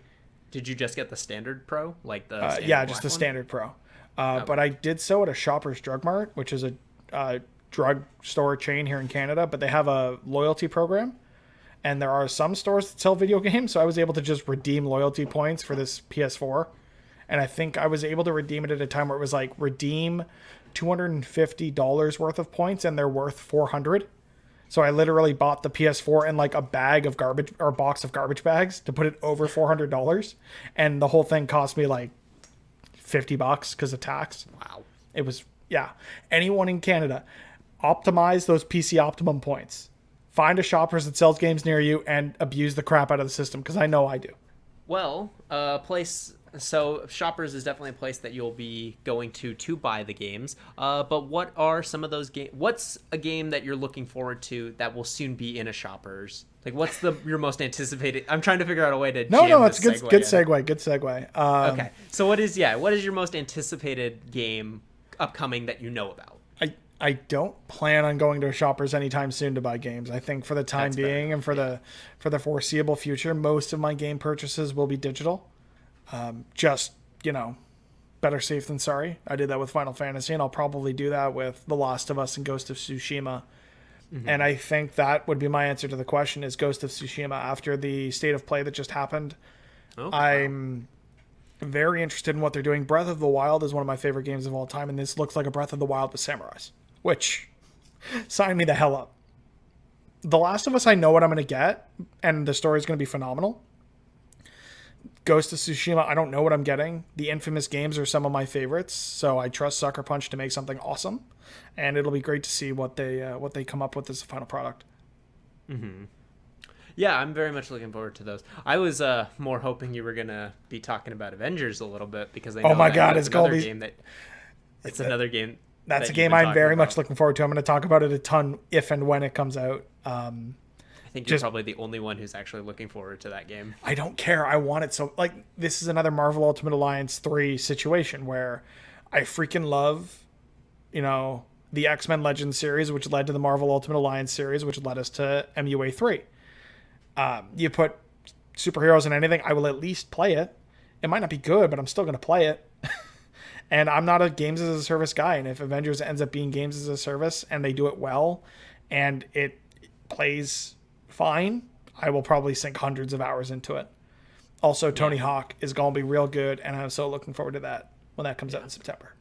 Did you just get the standard Pro, like the just the standard Pro? But I did so at a Shoppers Drug Mart, which is a drug store chain here in Canada, but they have a loyalty program. And there are some stores that sell video games, so I was able to just redeem loyalty points for this PS4. And I think I was able to redeem it at a time where it was like, redeem $250 worth of points, and they're worth $400. So I literally bought the PS4 in like a bag of garbage, or a box of garbage bags, to put it over $400. And the whole thing cost me like $50 because of tax. Wow. It was, yeah. Anyone in Canada, optimize those PC Optimum points. Find a Shoppers that sells games near you and abuse the crap out of the system, because I know I do. Well, so Shoppers is definitely a place that you'll be going to buy the games. But what are some of those games? What's a game that you're looking forward to that will soon be in a Shoppers? Like, what's your most anticipated? I'm trying to figure out a way to. No, it's good segue. Good segue. Okay, so what is your most anticipated game upcoming that you know about? I don't plan on going to a Shoppers anytime soon to buy games. I think for the time being and for the foreseeable future, most of my game purchases will be digital. Better safe than sorry. I did that with Final Fantasy, and I'll probably do that with The Last of Us and Ghost of Tsushima. Mm-hmm. And I think that would be my answer to the question, is Ghost of Tsushima. After the state of play that just happened, I'm very interested in what they're doing. Breath of the Wild is one of my favorite games of all time, and this looks like a Breath of the Wild with samurais, which sign me the hell up. The Last of Us, I know what I'm going to get, and the story is going to be phenomenal. Ghost of Tsushima, I don't know what I'm getting. The Infamous games are some of my favorites, so I trust Sucker Punch to make something awesome, and it'll be great to see what they come up with as a final product. Mm-hmm. Yeah, I'm very much looking forward to those. I was more hoping you were going to be talking about Avengers a little bit, because I know it's another game that... It's another game... That's a game I'm very much looking forward to. I'm going to talk about it a ton if and when it comes out. I think you're probably the only one who's actually looking forward to that game. I don't care. I want it so... Like, this is another Marvel Ultimate Alliance 3 situation where I freaking love, the X-Men Legends series, which led to the Marvel Ultimate Alliance series, which led us to MUA 3. You put superheroes in anything, I will at least play it. It might not be good, but I'm still going to play it. And I'm not a games as a service guy. And if Avengers ends up being games as a service and they do it well and it plays fine, I will probably sink hundreds of hours into it. Also, Tony Hawk is going to be real good, and I'm so looking forward to that when that comes out in September.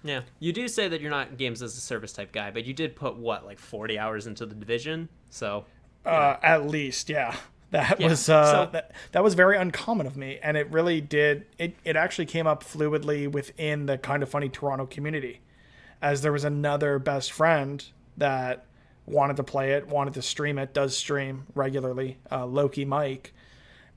Yeah. You do say that you're not games as a service type guy, but you did put, 40 hours into The Division? So... at least, yeah. That was very uncommon of me, and it really did. It actually came up fluidly within the Kind of Funny Toronto community, as there was another best friend that wanted to play it, wanted to stream it, does stream regularly, Loki Mike,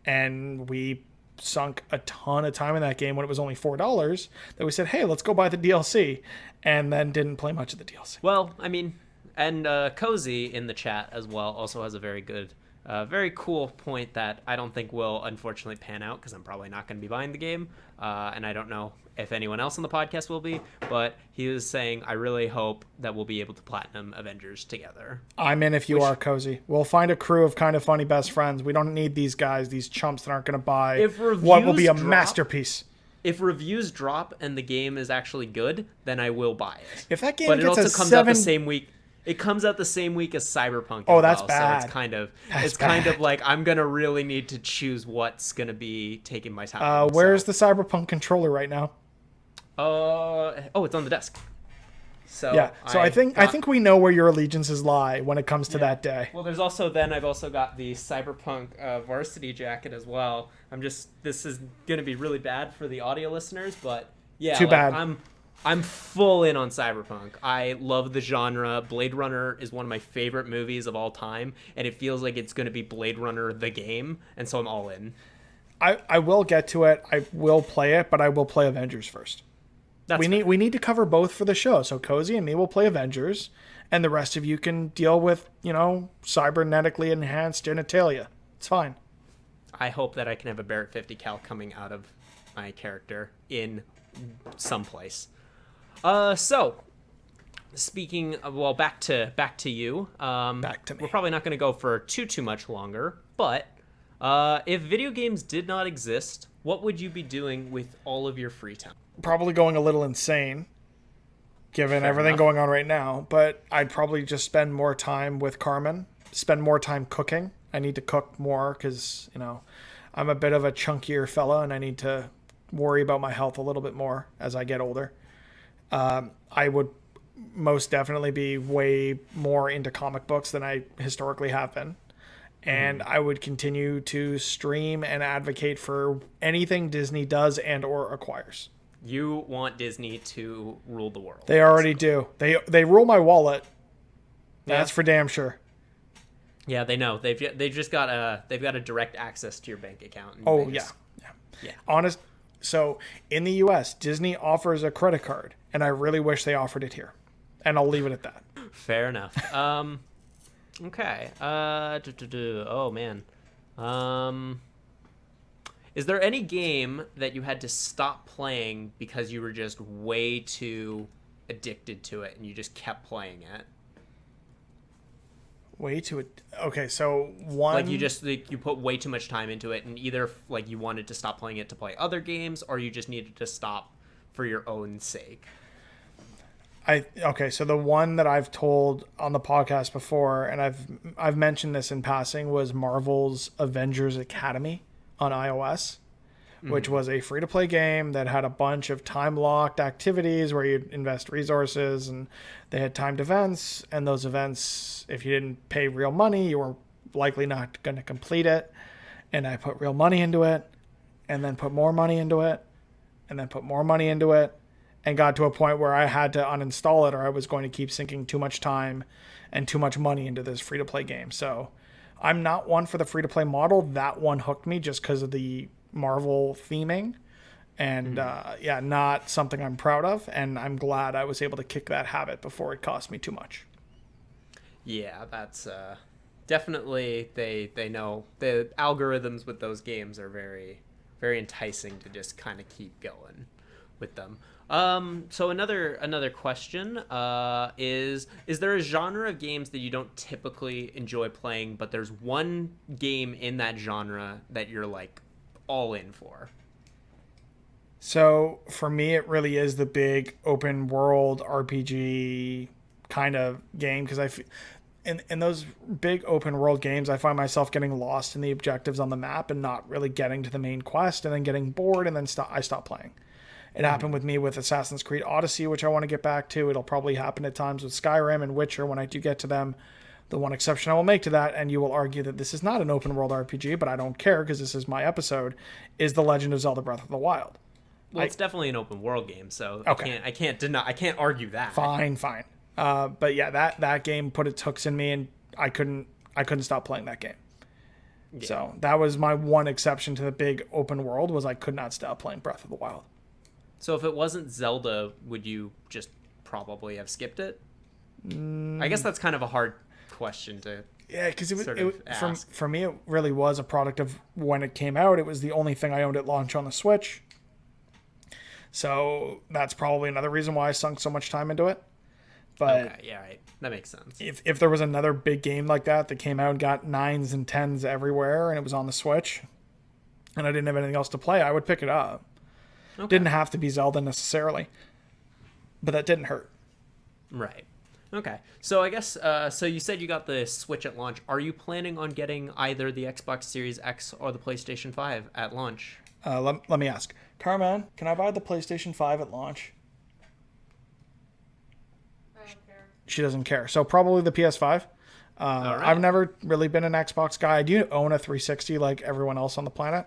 and we sunk a ton of time in that game when it was only $4. That we said, hey, let's go buy the DLC, and then didn't play much of the DLC. Well, I mean, and Cozy in the chat as well also has a very good. Very cool point that I don't think will unfortunately pan out, because I'm probably not going to be buying the game, and I don't know if anyone else on the podcast will be, but he was saying, I really hope that we'll be able to platinum Avengers together. I'm in if you are, Cozy. We'll find a crew of Kind of Funny best friends. We don't need these guys, these chumps that aren't going to buy what will be a masterpiece. If reviews drop and the game is actually good, then I will buy it. If that game but gets it also comes out the same week. It comes out the same week as Cyberpunk. Oh, as that's well, bad. So it's kind of That's like I'm gonna really need to choose what's gonna be taking my time. Where's the Cyberpunk controller right now? It's on the desk. So Yeah. So I think we know where your allegiances lie when it comes to that day. Well, I've also got the Cyberpunk varsity jacket as well. This is gonna be really bad for the audio listeners, but yeah, Too bad. I'm full in on Cyberpunk. I love the genre. Blade Runner is one of my favorite movies of all time, and it feels like it's going to be Blade Runner the game, and so I'm all in. I will get to it. I will play it, but I will play Avengers first. We need to cover both for the show. So Cozy and me will play Avengers, and the rest of you can deal with, cybernetically enhanced genitalia. It's fine. I hope that I can have a Barrett 50 cal coming out of my character in someplace. So speaking of, well, back to you. Back to me. We're probably not going to go for too much longer, but if video games did not exist, what would you be doing with all of your free time? Probably going a little insane, given Fair everything enough. going on right now. But I'd probably just spend more time with Carmen, spend more time cooking. I need to cook more because, I'm a bit of a chunkier fella and I need to worry about my health a little bit more as I get older. I would most definitely be way more into comic books than I historically have been. And I would continue to stream and advocate for anything Disney does and or acquires. You want Disney to rule the world. They already do. They rule my wallet. That's Yeah. for damn sure. Yeah, they know. They've just got a direct access to your bank account. And Oh they yeah. Yeah. So in the US, Disney offers a credit card, and I really wish they offered it here. And I'll leave it at that. Fair enough. Okay. Oh man. Is there any game that you had to stop playing because you were just way too addicted to it and you just kept playing it? Way too. Okay, so one. Like you put way too much time into it, and either like you wanted to stop playing it to play other games, or you just needed to stop for your own sake. Okay, so the one that I've told on the podcast before, and I've mentioned this in passing, was Marvel's Avengers Academy on iOS, which was a free-to-play game that had a bunch of time-locked activities where you'd invest resources, and they had timed events, and those events, if you didn't pay real money, you were likely not going to complete it. And I put real money into it, and then put more money into it, and then put more money into it, and got to a point where I had to uninstall it or I was going to keep sinking too much time and too much money into this free-to-play game. So I'm not one for the free-to-play model. That one hooked me just because of the Marvel theming. And not something I'm proud of. And I'm glad I was able to kick that habit before it cost me too much. Yeah, that's definitely they know the algorithms with those games are very, very enticing to just kind of keep going with them. So another question is there a genre of games that you don't typically enjoy playing, but there's one game in that genre that you're like all in for? So for me, it really is the big open world RPG kind of game because in those big open world games, I find myself getting lost in the objectives on the map and not really getting to the main quest, and then getting bored, and then I stop playing. It happened with me with Assassin's Creed Odyssey, which I want to get back to. It'll probably happen at times with Skyrim and Witcher when I do get to them. The one exception I will make to that, and you will argue that this is not an open world RPG, but I don't care because this is my episode, is The Legend of Zelda Breath of the Wild. Well, it's definitely an open world game, so Okay. I can't argue that. Fine. But yeah, that game put its hooks in me, and I couldn't stop playing that game. Yeah. So that was my one exception to the big open world, was I could not stop playing Breath of the Wild. So if it wasn't Zelda, would you just probably have skipped it? I guess that's kind of a hard question to because ask. for me, it really was a product of when it came out. It was the only thing I owned at launch on the Switch. So that's probably another reason why I sunk so much time into it. But okay, yeah, right. That makes sense. If there was another big game like that came out and got 9s and 10s everywhere, and it was on the Switch, and I didn't have anything else to play, I would pick it up. Okay. Didn't have to be Zelda necessarily, but that didn't hurt. Right. Okay. So I guess so you said you got the Switch at launch. Are you planning on getting either the Xbox Series X or the PlayStation 5 at launch? Let me ask. Carmen, can I buy the PlayStation 5 at launch? I don't care. She doesn't care. So probably the PS5. All right. I've never really been an Xbox guy. I do own a 360 like everyone else on the planet.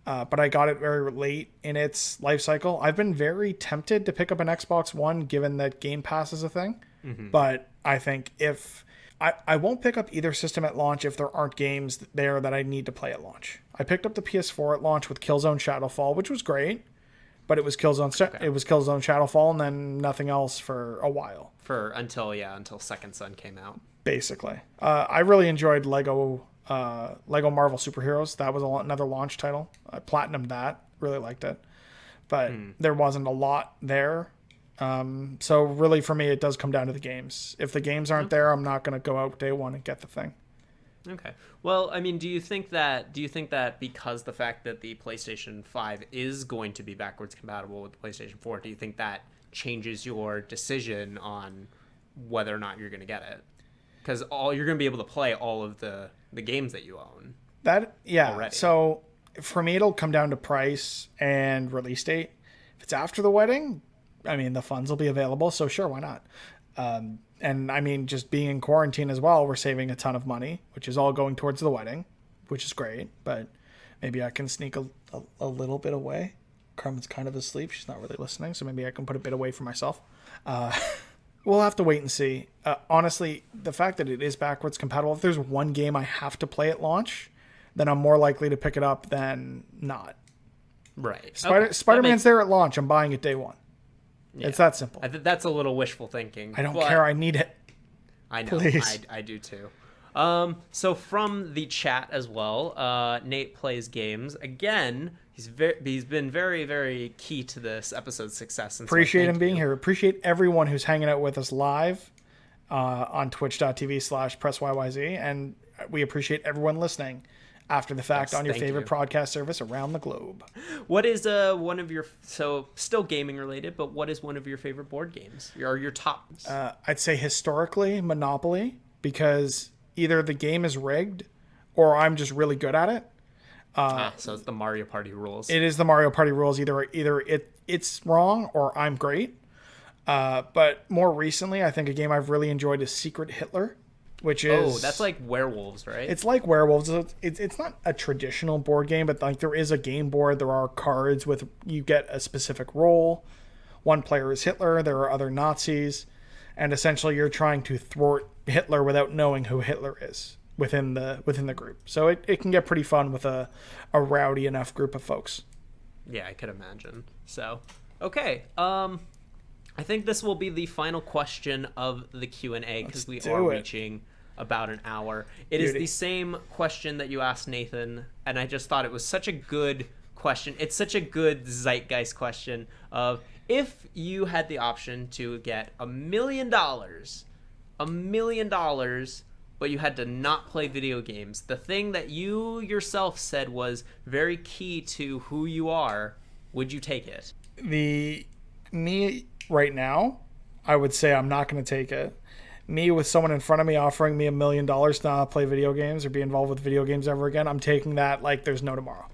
But I got it very late in its life cycle. I've been very tempted to pick up an Xbox One given that Game Pass is a thing. But I think if I won't pick up either system at launch if there aren't games there that I need to play at launch. I picked up the PS4 at launch with Killzone Shadowfall, which was great, but it was Killzone Shadowfall and then nothing else for a while. Until Second Son came out. Basically, I really enjoyed Lego Marvel Superheroes. That was another launch title. I platinumed that. Really liked it, but there wasn't a lot there. So really, for me, it does come down to the games. If the games aren't there, I'm not going to go out day one and get the thing. Okay. Well, I mean, do you think that because the fact that the PlayStation 5 is going to be backwards compatible with the PlayStation 4, do you think that changes your decision on whether or not you're going to get it? Because you're going to be able to play all of the games that you own. Already. So for me, it'll come down to price and release date. If it's after the wedding, I mean, the funds will be available, so sure, why not? And I mean, just being in quarantine as well, we're saving a ton of money, which is all going towards the wedding, which is great. But maybe I can sneak a little bit away. Carmen's kind of asleep. She's not really listening, so maybe I can put a bit away for myself. We'll have to wait and see. Honestly, the fact that it is backwards compatible, if there's one game I have to play at launch, then I'm more likely to pick it up than not. Right. Spider-Man's there at launch. I'm buying it day one. Yeah. It's that simple. That's a little wishful thinking. I don't care. I need it. I know. Please. I do too. So from the chat as well, Nate plays games again. He's been very, very key to this episode's success. And appreciate him being here. Appreciate everyone who's hanging out with us live on twitch.tv/Press YYZ, and we appreciate everyone listening after the fact on your favorite podcast service around the globe. What is one of your still gaming related, but what is one of your favorite board games or your top? I'd say historically Monopoly, because either the game is rigged or I'm just really good at it. So it's the Mario Party rules. It is the Mario Party rules. Either it's wrong or I'm great. But more recently, I think a game I've really enjoyed is Secret Hitler, which is... Oh, that's like werewolves, right? It's like werewolves. It's not a traditional board game, but like there is a game board. There are cards with... You get a specific role. One player is Hitler. There are other Nazis. And essentially you're trying to thwart Hitler without knowing who Hitler is within the group. So it can get pretty fun with a rowdy enough group of folks. Yeah, I could imagine. So, okay. I think this will be the final question of the Q&A because we are reaching about an hour. It is the same question that you asked Nathan, and I just thought it was such a good question. It's such a good zeitgeist question of if you had the option to get $1 million, but you had to not play video games, the thing that you yourself said was very key to who you are, would you take it? Me right now, I would say I'm not going to take it. Me with someone in front of me offering me $1 million to not play video games or be involved with video games ever again, I'm taking that like there's no tomorrow.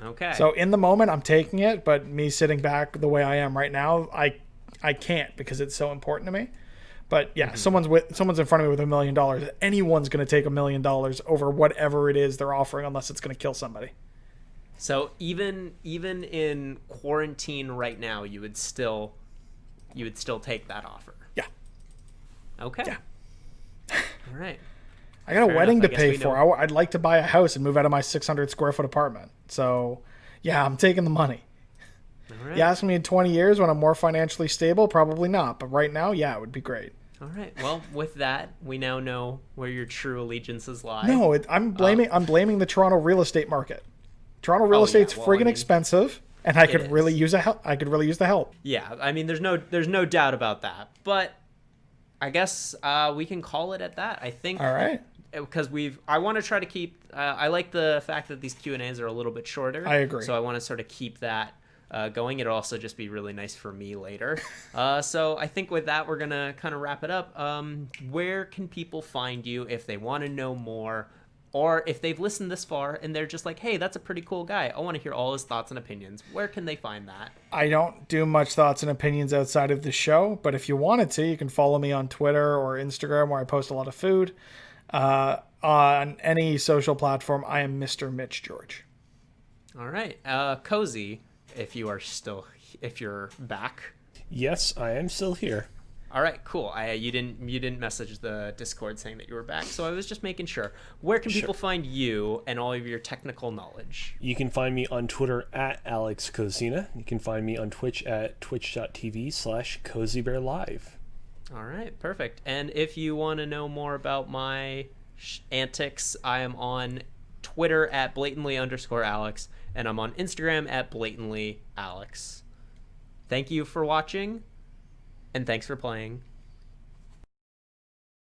Okay. So in the moment, I'm taking it, but me sitting back the way I am right now, I can't because it's so important to me. But yeah, someone's in front of me with $1 million. Anyone's going to take $1 million over whatever it is they're offering, unless it's going to kill somebody. So even in quarantine right now, you would still take that offer. Yeah. Okay. Yeah. All right. I got a wedding to pay for. I'd like to buy a house and move out of my 600 square foot apartment. So, yeah, I'm taking the money. All right. You ask me in 20 years when I'm more financially stable, probably not. But right now, yeah, it would be great. All right. Well, with that, we now know where your true allegiances lie. No, I'm blaming the Toronto real estate market. Toronto real estate's friggin' expensive, and I could really use the help. Yeah, I mean, there's no doubt about that. But I guess we can call it at that. I think. All right. Because I want to try to keep. I like the fact that these Q&As are a little bit shorter. I agree. So I want to sort of keep that going. It'll also just be really nice for me later. So I think with that, we're going to kind of wrap it up. Where can people find you if they want to know more? Or if they've listened this far and they're just like, hey, that's a pretty cool guy. I want to hear all his thoughts and opinions. Where can they find that? I don't do much thoughts and opinions outside of the show, but if you wanted to, you can follow me on Twitter or Instagram where I post a lot of food. On any social platform, I am Mr. Mitch George. All right. Cozy, if you're back. Yes, I am still here. All right, cool. You didn't message the Discord saying that you were back, so I was just making sure. Where can people find you and all of your technical knowledge? You can find me on Twitter at AlexCozina. You can find me on Twitch at twitch.tv/CozyBearLive. All right, perfect. And if you want to know more about my antics, I am on Twitter at blatantly_Alex, and I'm on Instagram at blatantlyAlex. Thank you for watching. And thanks for playing